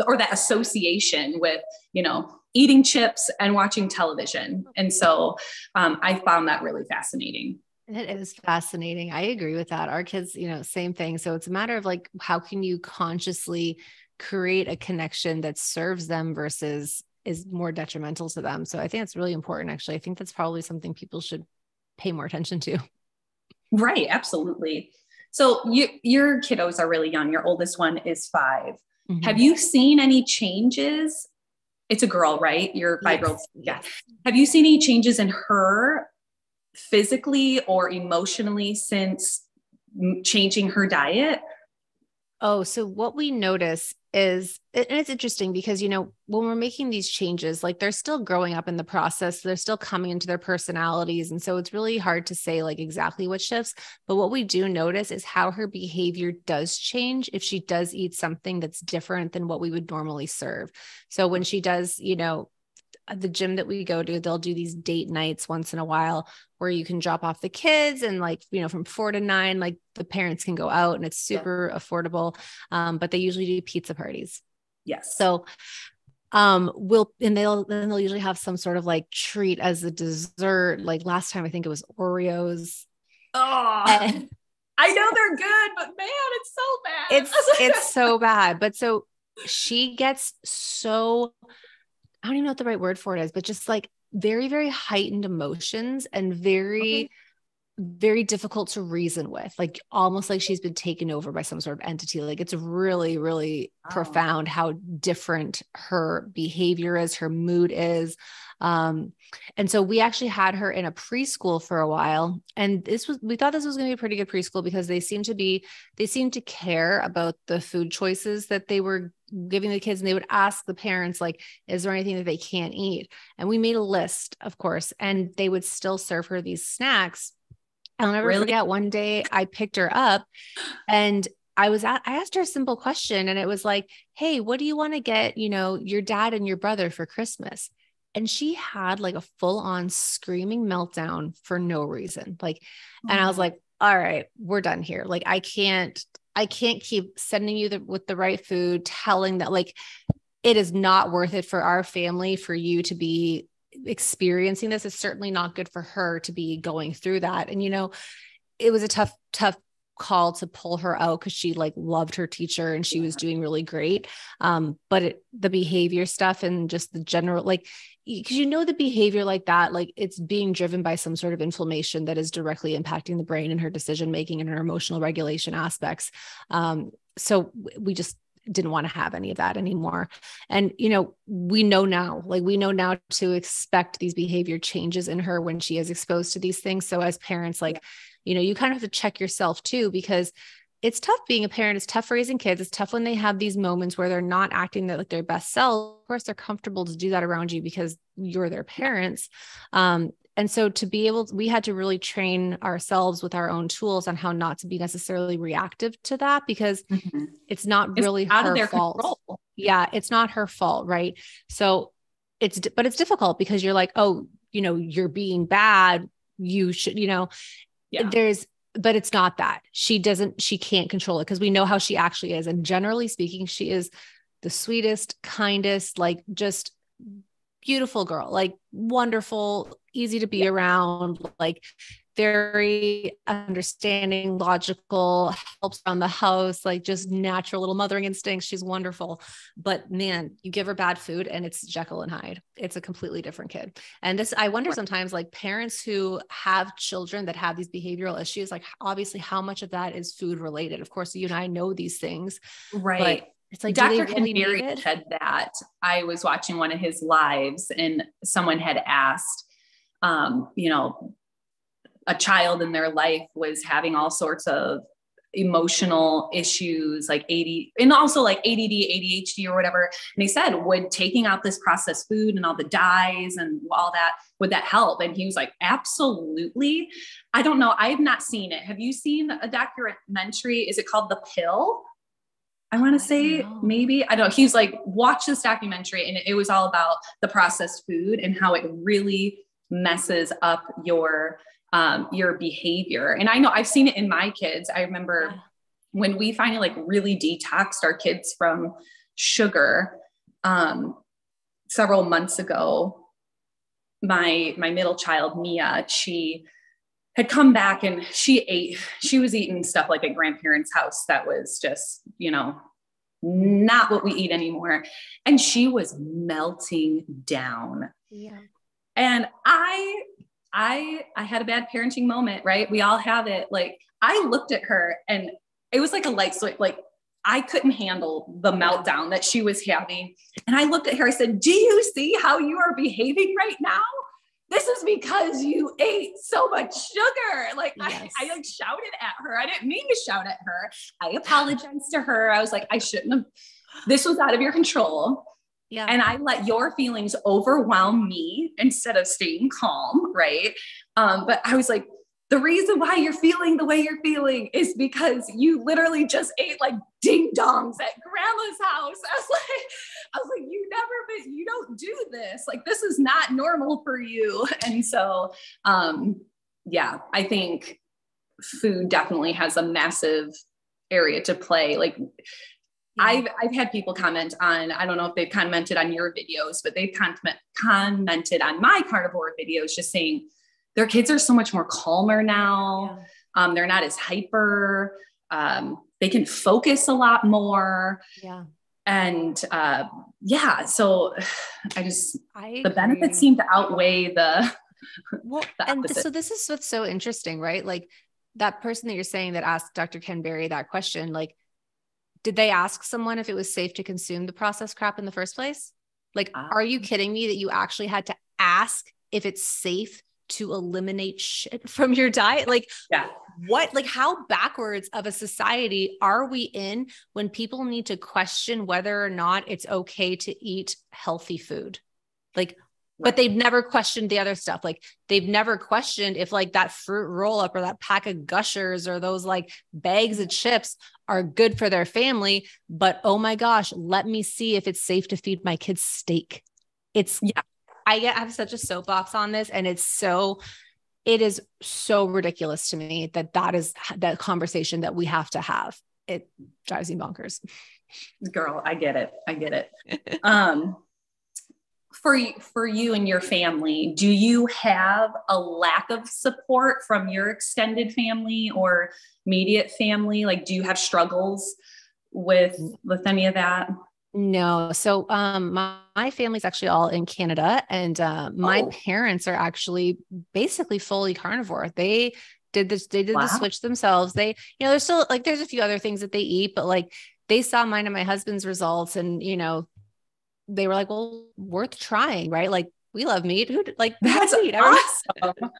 or that association with, you know, eating chips and watching television. And so I found that really fascinating. It is fascinating. I agree with that. Our kids, you know, same thing. So it's a matter of like, how can you consciously create a connection that serves them versus is more detrimental to them? So I think it's really important. Actually, I think that's probably something people should pay more attention to. Right. Absolutely. So your kiddos are really young. Your oldest one is 5. Mm-hmm. Have you seen any changes? It's a girl, right? Your 5-year-old. Yes. Yeah. Have you seen any changes in her physically or emotionally since changing her diet? Oh, so what we notice is, and it's interesting because, you know, when we're making these changes, like they're still growing up in the process, they're still coming into their personalities. And so it's really hard to say like exactly what shifts, but what we do notice is how her behavior does change if she does eat something that's different than what we would normally serve. So when she does, you know, the gym that we go to, they'll do these date nights once in a while where you can drop off the kids and like, you know, from 4 to 9, like the parents can go out and it's super affordable. But they usually do pizza parties. Yes. So they'll usually have some sort of like treat as a dessert. Like last time, I think it was Oreos. Oh, And I know they're good, but man, it's so bad. It's so bad. But so she gets so, I don't even know what the right word for it is, but just like very, very heightened emotions and very, very difficult to reason with, like almost like she's been taken over by some sort of entity. Like it's really, really profound how different her behavior is, her mood is. And so we actually had her in a preschool for a while. And we thought this was going to be a pretty good preschool because they seemed to care about the food choices that they were giving the kids. And they would ask the parents, like, is there anything that they can't eat? And we made a list, of course, and they would still serve her these snacks. I'll never forget one day I picked her up and I asked her a simple question and it was like, hey, what do you want to get, you know, your dad and your brother for Christmas? And she had like a full on screaming meltdown for no reason. Like, and I was like, all right, we're done here. Like, I can't keep sending you with the right food, telling that like, it is not worth it for our family, for you to be experiencing this. Is certainly not good for her to be going through that. And, you know, it was a tough call to pull her out because she like loved her teacher and she was doing really great. But the behavior stuff and just the general, like, because you know, the behavior like that, like it's being driven by some sort of inflammation that is directly impacting the brain and her decision-making and her emotional regulation aspects. So we just didn't want to have any of that anymore. And, you know, we know now to expect these behavior changes in her when she is exposed to these things. So as parents, like, you know, you kind of have to check yourself too, because it's tough being a parent. It's tough raising kids. It's tough when they have these moments where they're not acting like their best self. Of course, they're comfortable to do that around you because you're their parents. And so we had to really train ourselves with our own tools on how not to be necessarily reactive to that, because it's not really her fault. Control. Yeah. It's not her fault. Right. So but it's difficult because you're like, oh, you know, you're being bad. You should, you know, but it's not that. She can't control it because we know how she actually is. And generally speaking, she is the sweetest, kindest, like just beautiful girl, like wonderful, easy to be around, like very understanding, logical, helps around the house, like just natural little mothering instincts. She's wonderful. But man, you give her bad food and it's Jekyll and Hyde. It's a completely different kid. And I wonder sometimes, like parents who have children that have these behavioral issues, like obviously how much of that is food related? Of course, you and I know these things, right? It's like, Dr. Carnivore said that. I was watching one of his lives and someone had asked, you know, a child in their life was having all sorts of emotional issues, like and also like ADD, ADHD or whatever. And he said, would taking out this processed food and all the dyes and all that, would that help? And he was like, absolutely. I don't know. I've not seen it. Have you seen a documentary? Is it called The Pill? I want to say maybe, I don't know. He's like, watch this documentary. And it was all about the processed food and how it really messes up your behavior. And I know I've seen it in my kids. I remember when we finally like really detoxed our kids from sugar, several months ago, my middle child, Mia, she had come back and she was eating stuff like at grandparents' house that was just, you know, not what we eat anymore. And she was melting down. Yeah. And I had a bad parenting moment, right? We all have it. Like I looked at her and it was like a light switch. Like I couldn't handle the meltdown that she was having. And I looked at her, I said, do you see how you are behaving right now? this is because you ate so much sugar. Like Yes. I like shouted at her. I didn't mean to shout at her. I apologized to her. I was like, I shouldn't have, this was out of your control. Yeah. And I let your feelings overwhelm me instead of staying calm. Right. But I was like, the reason why you're feeling the way you're feeling is because you literally just ate like ding dongs at grandma's house. I was like, you don't do this. Like, this is not normal for you. And so, yeah, I think food definitely has a massive area to play. Like, I've had people comment on, I don't know if they've commented on your videos, but they've commented on my carnivore videos, just saying their kids are so much more calmer now. Yeah. They're not as hyper. They can focus a lot more. Yeah. And yeah, so the benefits seem to outweigh the and so this is what's so interesting, right? Like that person that you're saying that asked Dr. Ken Berry that question, like, did they ask someone if it was safe to consume the processed crap in the first place? Like, are you kidding me that you actually had to ask if it's safe to eliminate shit from your diet? Like, yeah. What, like how backwards of a society are we in when people need to question whether or not it's okay to eat healthy food? Like, but they've never questioned the other stuff. Like they've never questioned if like that fruit roll up or that pack of Gushers or those like bags of chips are good for their family. But oh my gosh, let me see if it's safe to feed my kids steak. I have such a soapbox on this, and it is so ridiculous to me that is that conversation that we have to have. It drives me bonkers. Girl, I get it. For you and your family, do you have a lack of support from your extended family or immediate family? Like, do you have struggles with any of that? No. So, my family's actually all in Canada, and, my parents are actually basically fully carnivore. They did the switch themselves. They, there's still like, there's a few other things that they eat, but like they saw mine and my husband's results, and, they were like, well, worth trying, right? Like we love meat. That's meat. Awesome.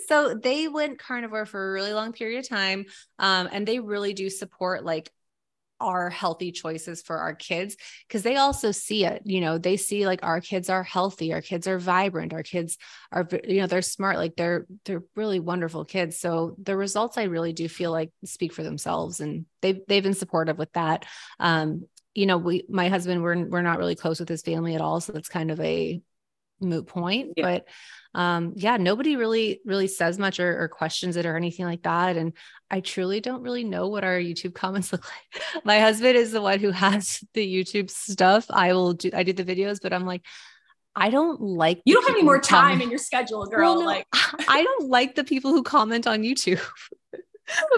So they went carnivore for a really long period of time. And they really do support like our healthy choices for our kids, because they also see it, they see like our kids are healthy, our kids are vibrant, our kids are, they're smart, like they're really wonderful kids. So the results, I really do feel like speak for themselves, and they've been supportive with that. My husband, we're not really close with his family at all. So that's kind of a moot point, but nobody really says much or questions it or anything like that. And I truly don't really know what our YouTube comments look like. My husband is the one who has the YouTube stuff. I do the videos, but I'm like, I don't like, you don't have any more time in your schedule, girl. Well, no, like I don't like the people who comment on YouTube.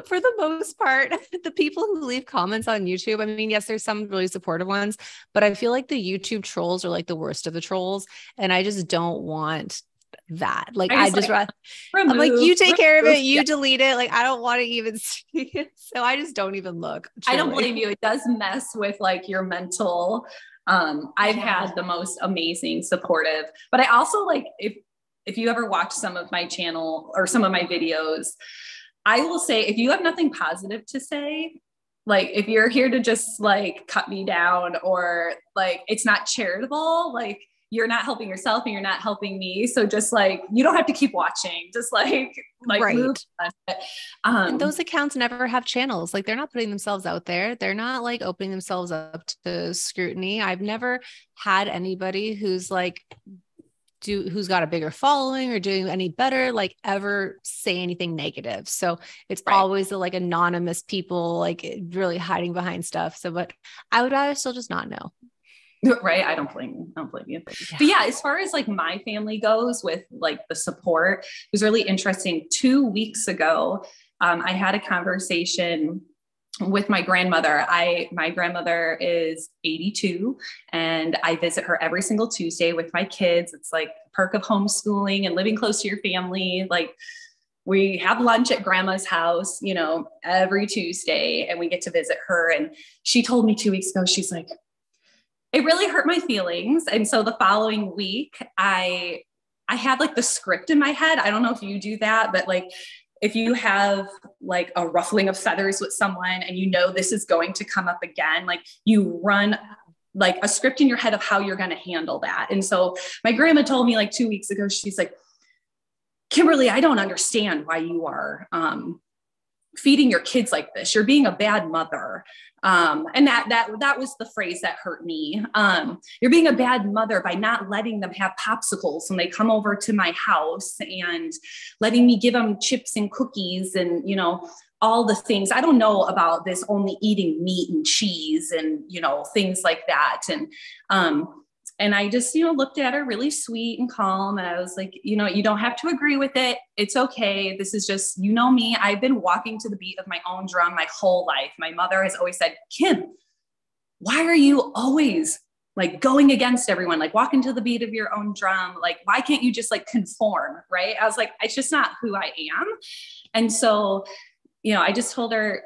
For the most part, the people who leave comments on YouTube, I mean, yes, there's some really supportive ones, but I feel like the YouTube trolls are like the worst of the trolls. And I just don't want that. Like, I'm like, you take care of it, you delete it. Like, I don't want to even see it. So I just don't even look. Truly. I don't blame you. It does mess with like your mental. I've had the most amazing supportive, but I also like, if you ever watch some of my channel or some of my videos, I will say, if you have nothing positive to say, like if you're here to just like cut me down or like, it's not charitable, like you're not helping yourself and you're not helping me. So just like, you don't have to keep watching, just like right. Move on. And those accounts never have channels. Like they're not putting themselves out there. They're not like opening themselves up to scrutiny. I've never had anybody who's got a bigger following or doing any better, like ever say anything negative. So it's always the like anonymous people, like really hiding behind stuff. So, but I would rather still just not know. Right. I don't blame you. But yeah, as far as like my family goes with like the support, it was really interesting. 2 weeks ago, I had a conversation with my grandmother. My grandmother is 82 and I visit her every single Tuesday with my kids. It's like a perk of homeschooling and living close to your family. Like we have lunch at grandma's house, every Tuesday, and we get to visit her. And she told me 2 weeks ago, she's like, it really hurt my feelings. And so the following week, I I had like the script in my head. I don't know if you do that, but like, if you have like a ruffling of feathers with someone and you know this is going to come up again, like you run like a script in your head of how you're going to handle that. And so my grandma told me like 2 weeks ago, she's like, Kimberly, I don't understand why you are feeding your kids like this. You're being a bad mother. And that was the phrase that hurt me. You're being a bad mother by not letting them have popsicles when they come over to my house and letting me give them chips and cookies and, you know, all the things. I don't know about this only eating meat and cheese and, you know, things like that. And I just, you know, looked at her really sweet and calm. And I was like, you know, you don't have to agree with it. It's okay. This is just, you know me, I've been walking to the beat of my own drum my whole life. My mother has always said, Kim, why are you always like going against everyone, like walking to the beat of your own drum? Like, why can't you just like conform? Right. I was like, it's just not who I am. And so, you know, I just told her,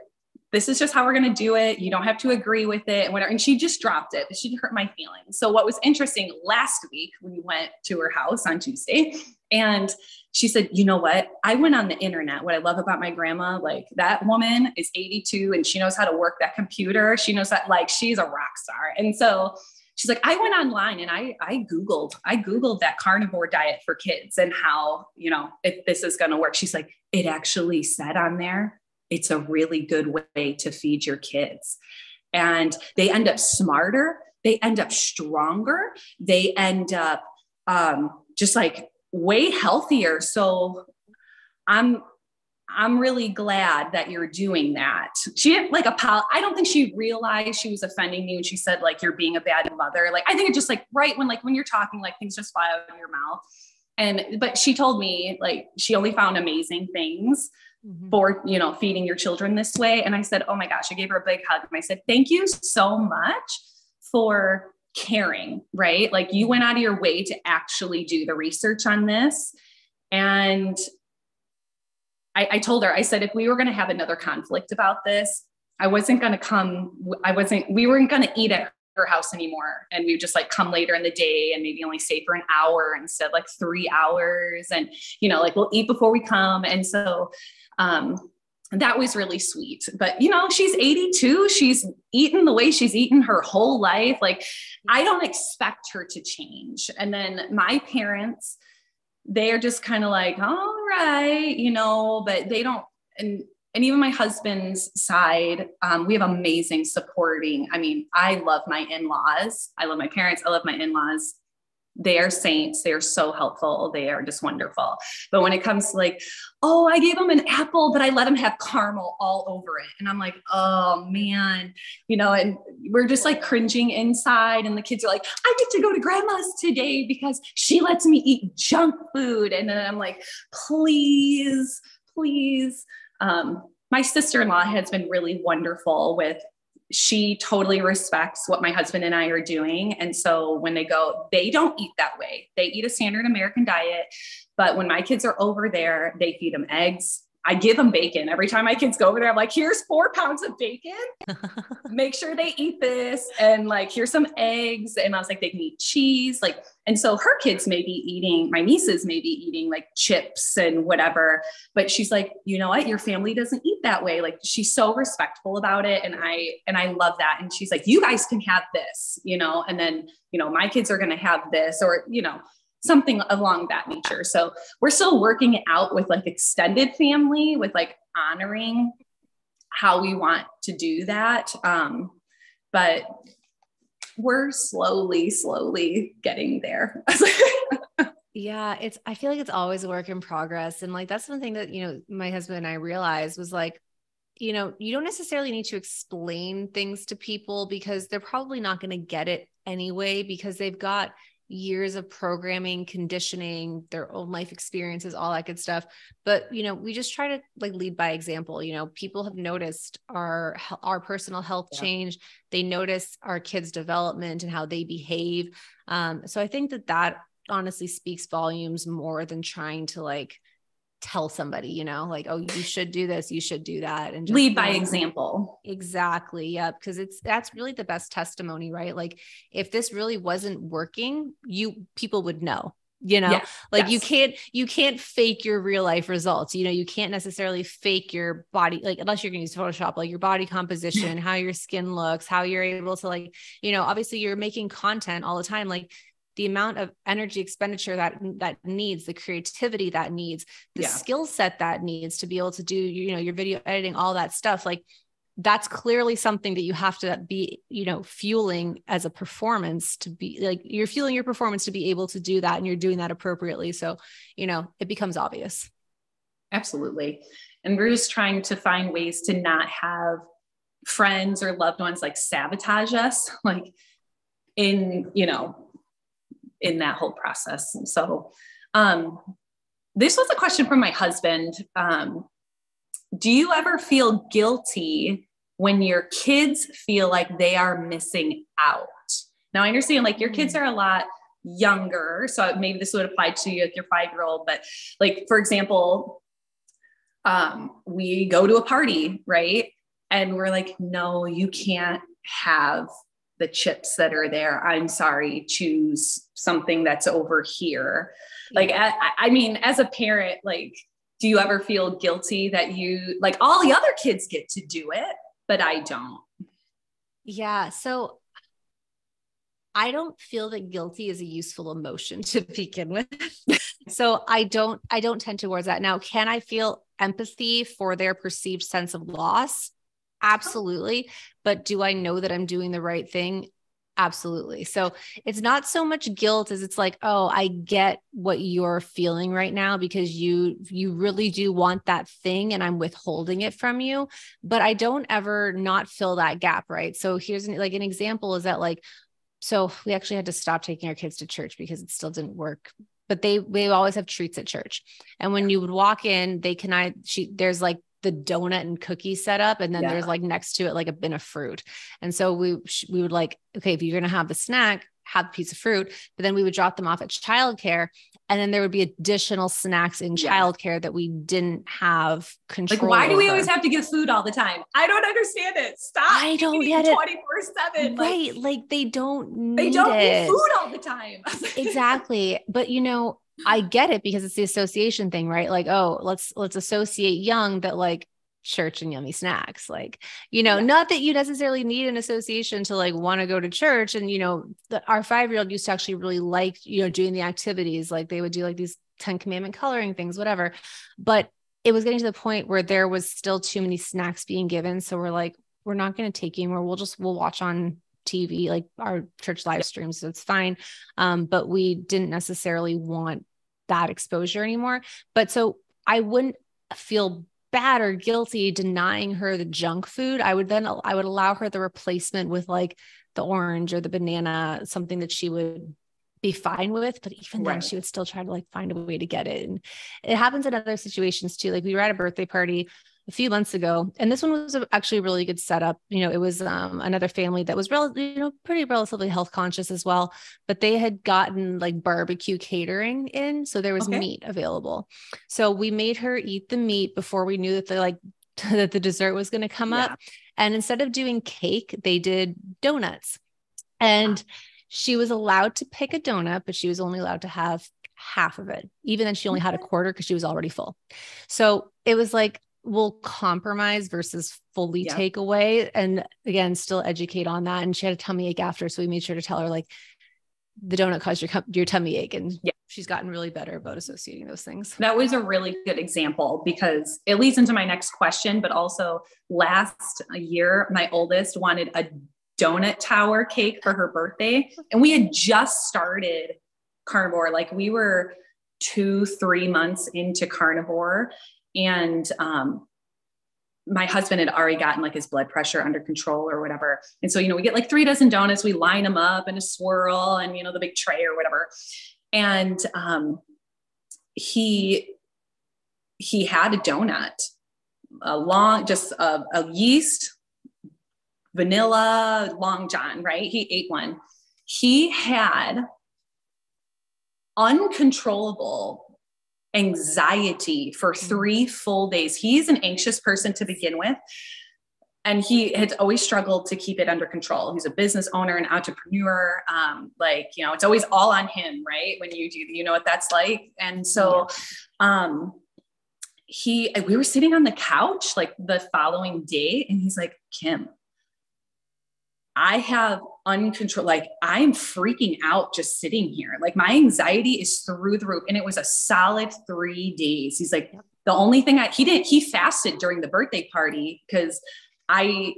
this is just how we're going to do it. You don't have to agree with it and whatever. And she just dropped it. She didn't hurt my feelings. So what was interesting last week, we went to her house on Tuesday and she said, you know what? I went on the internet. What I love about my grandma, like that woman is 82 and she knows how to work that computer. She knows that like she's a rock star. And so she's like, I went online and I Googled that carnivore diet for kids and how, you know, if this is going to work. She's like, it actually said on there, it's a really good way to feed your kids. And they end up smarter. They end up stronger. They end up just like way healthier. So I'm really glad that you're doing that. She didn't like I don't think she realized she was offending me when she said like, you're being a bad mother. Like, I think it's just like, right. When you're talking, like things just fly out of your mouth. But she told me like, she only found amazing things for, you know, feeding your children this way. And I said, oh my gosh, I gave her a big hug. And I said, thank you so much for caring, right? Like you went out of your way to actually do the research on this. And I told her, I said, if we were going to have another conflict about this, we weren't going to eat at her house anymore. And we would just like come later in the day and maybe only stay for an hour instead of like 3 hours. And, you know, like we'll eat before we come. And so, that was really sweet, but you know, she's 82. She's eaten the way she's eaten her whole life. Like I don't expect her to change. And then my parents, they're just kind of like, all right, you know, but they don't, and even my husband's side, we have amazing supporting. I mean, I love my in-laws. I love my parents. I love my in-laws. They are saints. They are so helpful. They are just wonderful. But when it comes to like, oh, I gave them an apple, but I let them have caramel all over it. And I'm like, oh man, you know, and we're just like cringing inside. And the kids are like, I get to go to grandma's today because she lets me eat junk food. And then I'm like, please. My sister-in-law has been really wonderful with, she totally respects what my husband and I are doing. And so when they go, they don't eat that way. They eat a standard American diet. But when my kids are over there, they feed them eggs. I give them bacon. Every time my kids go over there, I'm like, here's 4 pounds of bacon. Make sure they eat this. And like, here's some eggs. And I was like, they can eat cheese. Like, and so her kids may be eating, my nieces may be eating like chips and whatever, but she's like, you know what? Your family doesn't eat that way. Like she's so respectful about it. And I love that. And she's like, you guys can have this, you know, and then, you know, my kids are going to have this, or, you know, something along that nature. So we're still working it out with like extended family, with like honoring how we want to do that. But we're slowly getting there. Yeah, I feel like it's always a work in progress. And like, that's one thing that, you know, my husband and I realized was like, you know, you don't necessarily need to explain things to people because they're probably not going to get it anyway, because they've got years of programming, conditioning, their own life experiences, all that good stuff. But, you know, we just try to like lead by example. You know, people have noticed our personal health change. They notice our kids' development and how they behave. So I think that honestly speaks volumes more than trying to like tell somebody, you know, like, oh, you should do this, you should do that. And just lead by example. Exactly. Yeah. Because that's really the best testimony, right? Like if this really wasn't working, people would know. Yeah. like Yes. you can't fake your real life results. You can't necessarily fake your body, like unless you're going to use Photoshop, like your body composition, how your skin looks, how you're able to like, obviously you're making content all the time. Like the amount of energy expenditure that needs, the creativity that needs, the skill set that needs to be able to do, your video editing, all that stuff. Like that's clearly something that you have to be, fueling as a performance to be like, you're fueling your performance to be able to do that. And you're doing that appropriately. So, it becomes obvious. Absolutely. And we're just trying to find ways to not have friends or loved ones like sabotage us, like in that whole process. So, this was a question from my husband. Do you ever feel guilty when your kids feel like they are missing out? Now I understand like your kids are a lot younger, so maybe this would apply to you, like your 5-year-old, but like, for example, we go to a party, right? And we're like, no, you can't have the chips that are there. I'm sorry, choose something that's over here. Like, I mean, as a parent, like, do you ever feel guilty that you like all the other kids get to do it, but I don't? Yeah. So I don't feel that guilty is a useful emotion to begin with. So I don't tend towards that. Now, can I feel empathy for their perceived sense of loss? Absolutely. But do I know that I'm doing the right thing? Absolutely. So it's not so much guilt as it's like, oh, I get what you're feeling right now because you really do want that thing and I'm withholding it from you, but I don't ever not fill that gap. Right. So here's an example is that like, so we actually had to stop taking our kids to church because it still didn't work, but they always have treats at church. And when you would walk in, there's like the donut and cookie set up. And then there's like next to it, like a bin of fruit. And so we would like, okay, if you're going to have the snack, have a piece of fruit, but then we would drop them off at childcare. And then there would be additional snacks in childcare that we didn't have control Like, why do we over. always have to give food all the time? I don't understand it. Stop. I don't get it. 24/7. Right. Like they don't need food all the time. Exactly. But I get it because it's the association thing, right? Like, oh, let's associate young that like church and yummy snacks. Like, not that you necessarily need an association to like want to go to church. And, our 5-year-old used to actually really like, doing the activities. Like they would do like these 10 commandment coloring things, whatever. But it was getting to the point where there was still too many snacks being given. So we're like, we're not going to take you anymore. We'll watch on TV, like our church live streams. So it's fine. But we didn't necessarily want that exposure anymore. But so I wouldn't feel bad or guilty denying her the junk food. I would allow her the replacement with like the orange or the banana, something that she would be fine with. But even then she would still try to like find a way to get it. And it happens in other situations too. Like we were at a birthday party a few months ago, and this one was actually a really good setup. It was another family that was pretty relatively health conscious as well, but they had gotten like barbecue catering in, so there was meat available. So we made her eat the meat before we knew that that the dessert was going to come up. And instead of doing cake, they did donuts, and she was allowed to pick a donut, but she was only allowed to have half of it. Even then, she only had a quarter because she was already full. So it was like, we'll compromise versus fully take away. And again, still educate on that. And she had a tummy ache after. So we made sure to tell her like the donut caused your tummy ache. And she's gotten really better about associating those things. That was a really good example because it leads into my next question, but also last year, my oldest wanted a donut tower cake for her birthday. And we had just started Carnivore. Like we were 2-3 months into Carnivore. And my husband had already gotten like his blood pressure under control or whatever. And so, we get like 3 dozen donuts, we line them up in a swirl and, the big tray or whatever. And he had a donut, a yeast, vanilla, Long John, right? He ate one. He had uncontrollable anxiety for 3 full days. He's an anxious person to begin with. and he had always struggled to keep it under control. He's a business owner and entrepreneur. Like, you know, it's always all on him, right? When you do, you know what that's like. And so, we were sitting on the couch like the following day, and he's like, Kim, I have uncontrolled, like I'm freaking out just sitting here. Like my anxiety is through the roof. And it was a solid 3 days. He's like, the only thing he fasted during the birthday party because I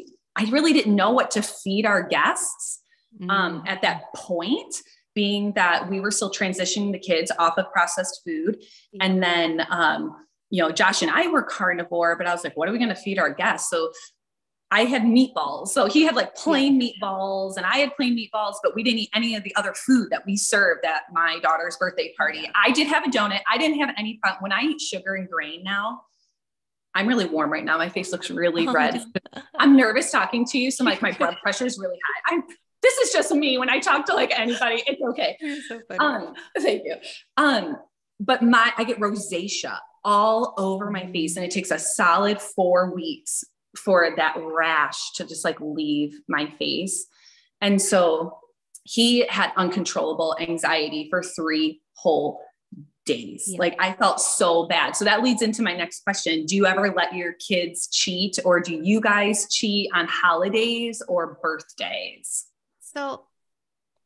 really didn't know what to feed our guests at that point, being that we were still transitioning the kids off of processed food. And then, you know, Josh and I were carnivore, but I was like, what are we going to feed our guests? So I had meatballs. So he had like plain meatballs and I had plain meatballs, but we didn't eat any of the other food that we served at my daughter's birthday party. I did have a donut. I didn't have any problem. When I eat sugar and grain now, I'm really warm right now. My face looks really red. I'm nervous talking to you. So like my blood pressure is really high. This is just me. When I talk to like anybody, it's okay. You're so funny. Thank you. But I get rosacea all over my face, and it takes a solid 4 weeks for that rash to just like leave my face. And so he had uncontrollable anxiety for 3 whole days. Yeah. Like I felt so bad. So that leads into my next question. Do you ever let your kids cheat, or do you guys cheat on holidays or birthdays? So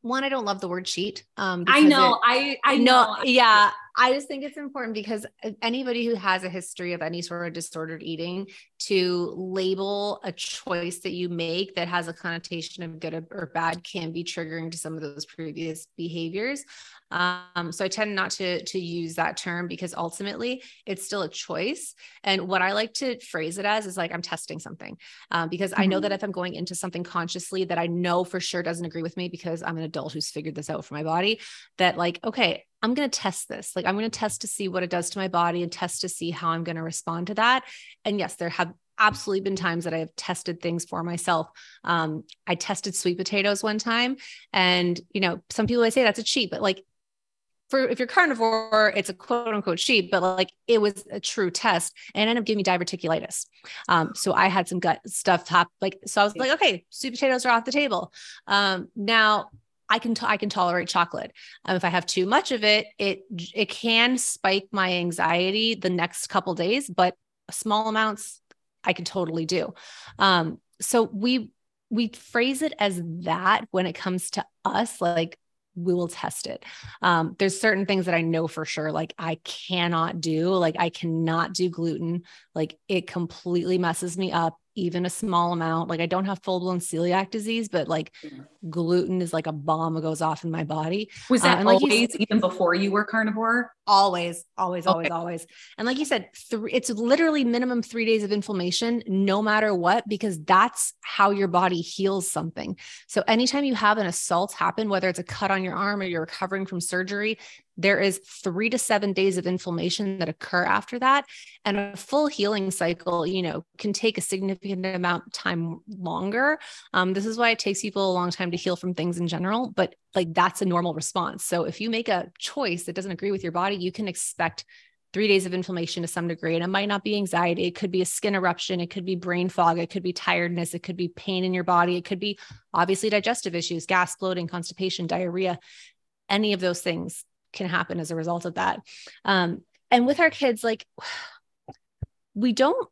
one, I don't love the word cheat. I know. I know. Yeah. I just think it's important because anybody who has a history of any sort of disordered eating, to label a choice that you make that has a connotation of good or bad can be triggering to some of those previous behaviors. So I tend not to use that term because ultimately it's still a choice. And what I like to phrase it as is like, I'm testing something, because I know that if I'm going into something consciously that I know for sure doesn't agree with me, because I'm an adult who's figured this out for my body, that like, okay, I'm going to test this. Like I'm going to test to see what it does to my body and test to see how I'm going to respond to that. And yes, there have absolutely been times that I have tested things for myself. I tested sweet potatoes one time, and, you know, some people might say that's a cheat, but like, if you're carnivore, it's a quote unquote cheat, but like it was a true test, and it ended up giving me diverticulitis. So I had some gut stuff happen. So I was like, okay, sweet potatoes are off the table. Now I can tolerate chocolate. If I have too much of it, it can spike my anxiety the next couple days, but small amounts I can totally do. So we phrase it as that when it comes to us, like we will test it. There's certain things that I know for sure, like I cannot do, like I cannot do gluten. Like it completely messes me up, even a small amount. Like I don't have full blown celiac disease, but like gluten is like a bomb that goes off in my body. Was that always, even before you were carnivore? Always. And like you said, it's literally minimum 3 days of inflammation, no matter what, because that's how your body heals something. So anytime you have an assault happen, whether it's a cut on your arm or you're recovering from surgery, there is 3 to 7 days of inflammation that occur after that. And a full healing cycle, you know, can take a significant amount of time longer. This is why it takes people a long time to heal from things in general, but like that's a normal response. So if you make a choice that doesn't agree with your body, you can expect 3 days of inflammation to some degree. And it might not be anxiety. It could be a skin eruption. It could be brain fog. It could be tiredness. It could be pain in your body. It could be obviously digestive issues, gas, bloating, constipation, diarrhea. Any of those things can happen as a result of that. And with our kids, like we don't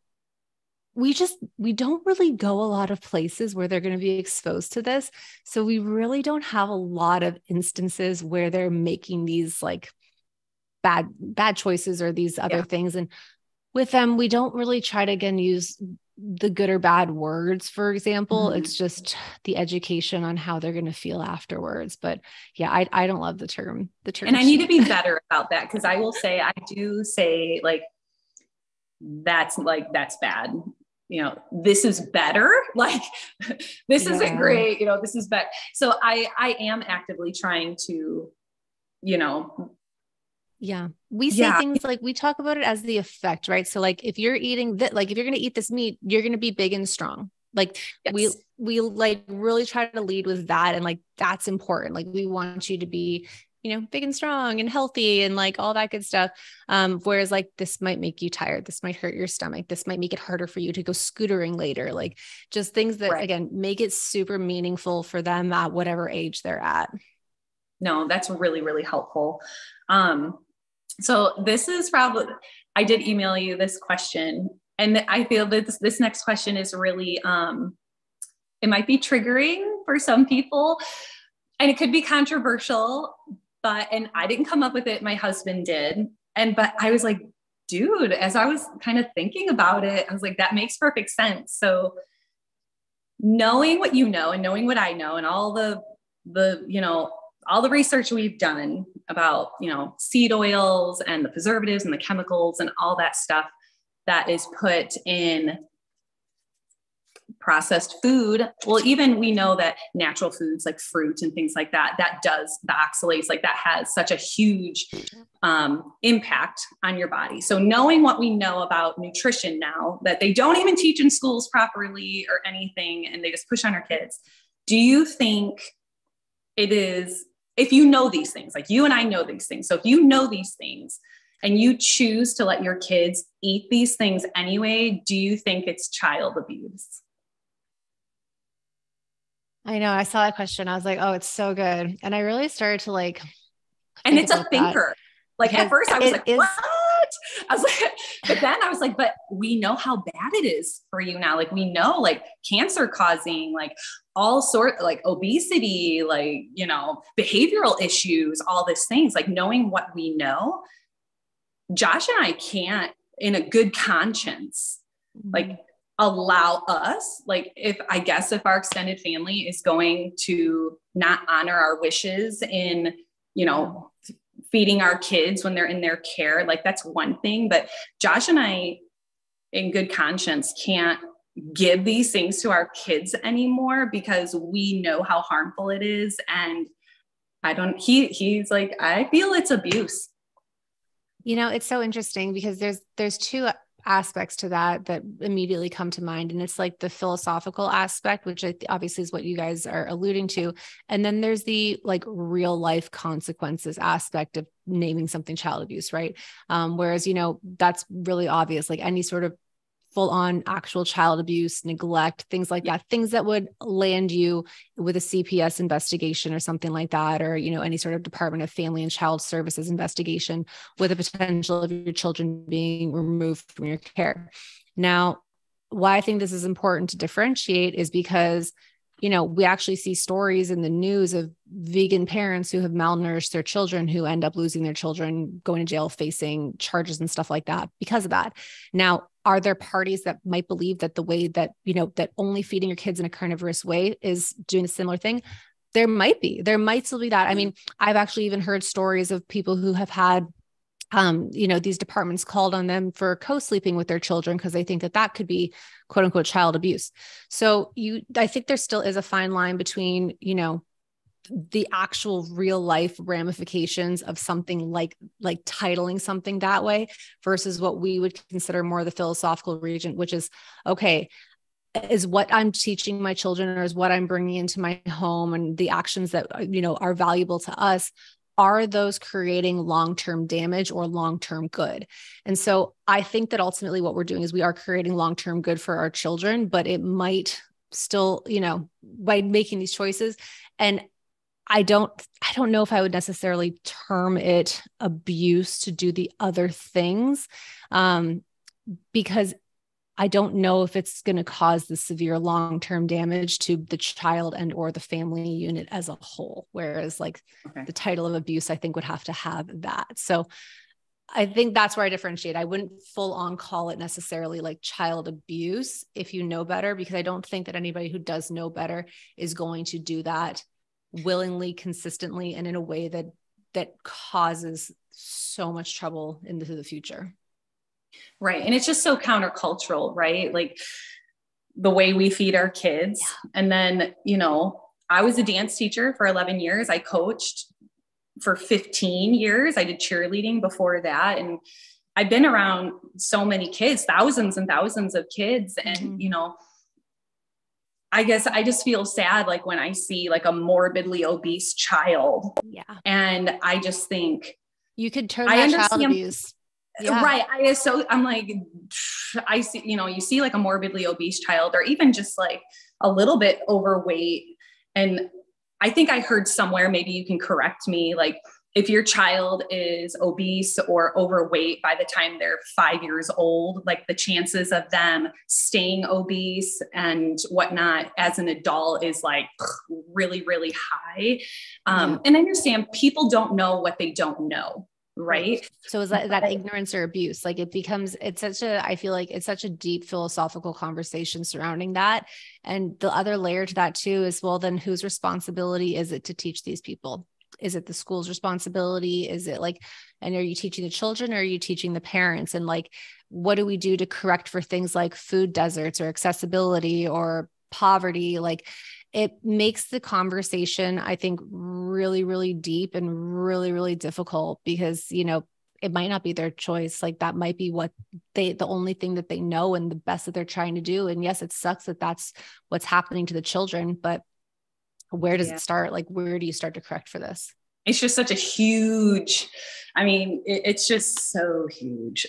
really go a lot of places where they're going to be exposed to this. So we really don't have a lot of instances where they're making these like bad choices or these other things. And with them, we don't really try to, again, use the good or bad words, for example. It's just the education on how they're going to feel afterwards. But yeah, I don't love the term. And I need to be better about that. Cause I will say, I do say like, that's bad. You know, this is better. Like, this isn't great. You know, this is better. So I am actively trying to, you know, we say things like, we talk about it as the effect, right? So like, if you're eating that, like if you're going to eat this meat, you're going to be big and strong. Like we like really try to lead with that. And like, that's important. Like we want you to be, big and strong and healthy and like all that good stuff. Whereas like, this might make you tired. This might hurt your stomach. This might make it harder for you to go scootering later. Like just things that, Right. again, make it super meaningful for them at whatever age they're at. No, that's really, really helpful. So this is probably, I did email you this question, and I feel that this next question is really, it might be triggering for some people, and it could be controversial, and I didn't come up with it. My husband did. But I was like, dude, as I was kind of thinking about it, I was like, that makes perfect sense. So knowing what you know and knowing what I know and all the all the research we've done about, seed oils and the preservatives and the chemicals and all that stuff that is put in processed food. Well, even we know that natural foods like fruit and things like that, that does the oxalates, like that has such a huge impact on your body. So knowing what we know about nutrition now that they don't even teach in schools properly or anything, and they just push on our kids, do you think it is, if you know these things, like you and I know these things. So if you know these things and you choose to let your kids eat these things anyway, do you think it's child abuse? I know. I saw that question. I was like, oh, it's so good. And I really started to like, and it's a thinker. Like at first I was like, what? I was like, but then I was like, but we know how bad it is for you now. Like we know like cancer causing, like all sort, like obesity, like, behavioral issues, all these things, like knowing what we know, Josh and I can't in a good conscience, like allow us, like if our extended family is going to not honor our wishes in, feeding our kids when they're in their care, like that's one thing. But Josh and I, in good conscience, can't give these things to our kids anymore because we know how harmful it is. And he's like, I feel it's abuse. It's so interesting because there's two aspects to that immediately come to mind. And it's like the philosophical aspect, which obviously is what you guys are alluding to. And then there's the like real life consequences aspect of naming something child abuse, right? Whereas, that's really obvious, like any sort of full on actual child abuse, neglect, things like that, things that would land you with a CPS investigation or something like that, or, any sort of Department of Family and Child Services investigation with a potential of your children being removed from your care. Now, why I think this is important to differentiate is because, we actually see stories in the news of vegan parents who have malnourished their children, who end up losing their children, going to jail, facing charges and stuff like that because of that. Now, are there parties that might believe that the way that, that only feeding your kids in a carnivorous way is doing a similar thing? There might still be that. I mean, I've actually even heard stories of people who have had these departments called on them for co-sleeping with their children because they think that could be quote unquote child abuse. So I think there still is a fine line between, the actual real life ramifications of something like titling something that way versus what we would consider more the philosophical region, which is, okay, is what I'm teaching my children or is what I'm bringing into my home and the actions that, are valuable to us, are those creating long-term damage or long-term good? And so I think that ultimately what we're doing is we are creating long-term good for our children, but it might still, by making these choices. And I don't know if I would necessarily term it abuse to do the other things, because I don't know if it's going to cause the severe long-term damage to the child and or the family unit as a whole. Whereas the title of abuse, I think would have to have that. So I think that's where I differentiate. I wouldn't full on call it necessarily like child abuse if you know better, because I don't think that anybody who does know better is going to do that willingly, consistently, and in a way that causes so much trouble into the future. Right. And it's just so countercultural, right? Like the way we feed our kids. Yeah. And then, I was a dance teacher for 11 years. I coached for 15 years. I did cheerleading before that. And I've been around so many kids, thousands and thousands of kids. And, I guess I just feel sad, like when I see like a morbidly obese child, Yeah. and I just think you could turn I that understand child abuse. Yeah. Right. I'm like, I see, you see like a morbidly obese child, or even just like a little bit overweight. And I think I heard somewhere, maybe you can correct me, like if your child is obese or overweight by the time they're 5 years old, like the chances of them staying obese and whatnot as an adult is like really, really high. And I understand people don't know what they don't know. Right. So is that ignorance or abuse? Like I feel like it's such a deep philosophical conversation surrounding that. And the other layer to that too is, well, then whose responsibility is it to teach these people? Is it the school's responsibility? Is it like, and are you teaching the children, or are you teaching the parents? And like, what do we do to correct for things like food deserts or accessibility or poverty? Like, it makes the conversation, I think, really, really deep and really, really difficult, because, it might not be their choice. Like that might be the only thing that they know and the best that they're trying to do. And yes, it sucks that that's what's happening to the children, but where does it start? Like, where do you start to correct for this? It's just such a huge, it's just so huge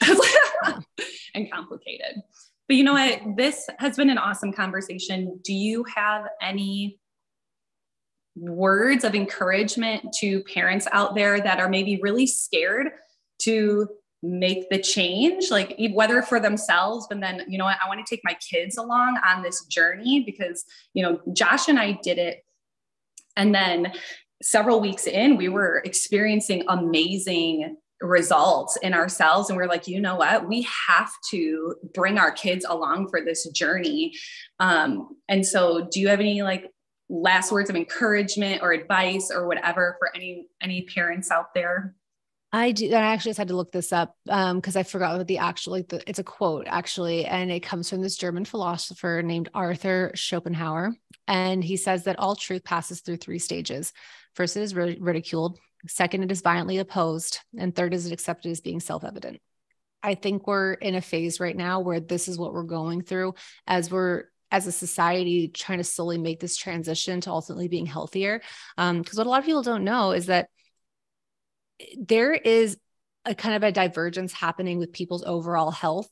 and complicated. But you know what? This has been an awesome conversation. Do you have any words of encouragement to parents out there that are maybe really scared to make the change, like whether for themselves, but then, you know what, I want to take my kids along on this journey, because, Josh and I did it. And then several weeks in, we were experiencing amazing results in ourselves. And we're like, you know what, we have to bring our kids along for this journey. And so do you have any like last words of encouragement or advice or whatever for any parents out there? I do. And I actually just had to look this up because I forgot what it's a quote actually. And it comes from this German philosopher named Arthur Schopenhauer. And he says that all truth passes through 3 stages. First, it is ridiculed. Second, it is violently opposed. And third, is it accepted as being self-evident. I think we're in a phase right now where this is what we're going through as a society trying to slowly make this transition to ultimately being healthier. Because what a lot of people don't know is that there is a kind of a divergence happening with people's overall health.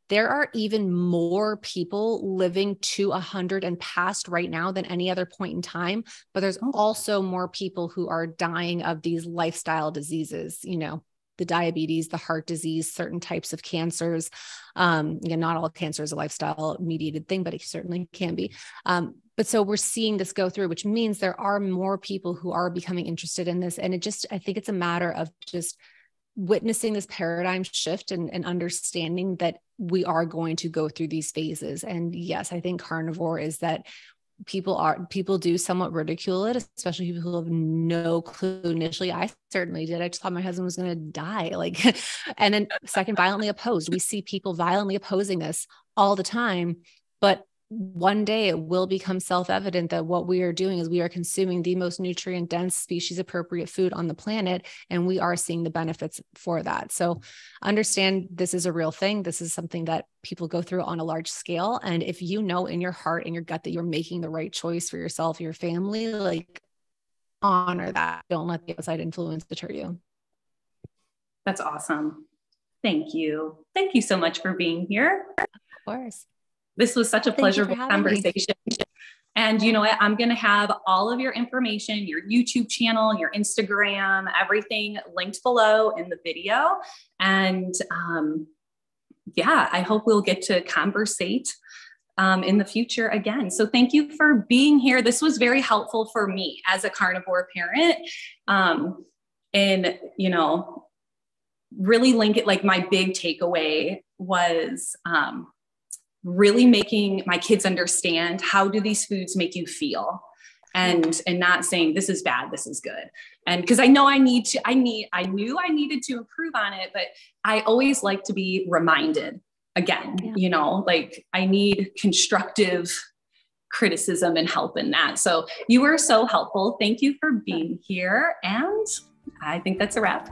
There are even more people living to 100 and past right now than any other point in time, but there's also more people who are dying of these lifestyle diseases, the diabetes, the heart disease, certain types of cancers. Again, not all cancer is a lifestyle mediated thing, but it certainly can be. But so we're seeing this go through, which means there are more people who are becoming interested in this. And I think it's a matter of just witnessing this paradigm shift and understanding that we are going to go through these phases. And yes, I think carnivore is that people do somewhat ridicule it, especially people who have no clue initially. I certainly did. I just thought my husband was going to die. And then second, violently opposed. We see people violently opposing this all the time, but one day it will become self-evident that what we are doing is we are consuming the most nutrient dense, species appropriate food on the planet. And we are seeing the benefits for that. So understand this is a real thing. This is something that people go through on a large scale. And if you know in your heart and your gut that you're making the right choice for yourself, your family, like honor that. Don't let the outside influence deter you. That's awesome. Thank you. Thank you so much for being here. Of course. This was such a pleasurable conversation. And you know what? I'm going to have all of your information, your YouTube channel, your Instagram, everything linked below in the video. And I hope we'll get to conversate in the future again. So thank you for being here. This was very helpful for me as a carnivore parent. And, really link it, like my big takeaway was, really making my kids understand, how do these foods make you feel, and not saying this is bad, this is good. And because I know I knew I needed to improve on it, but I always like to be reminded again, like I need constructive criticism and help in that. So you were so helpful. Thank you for being here. And I think that's a wrap.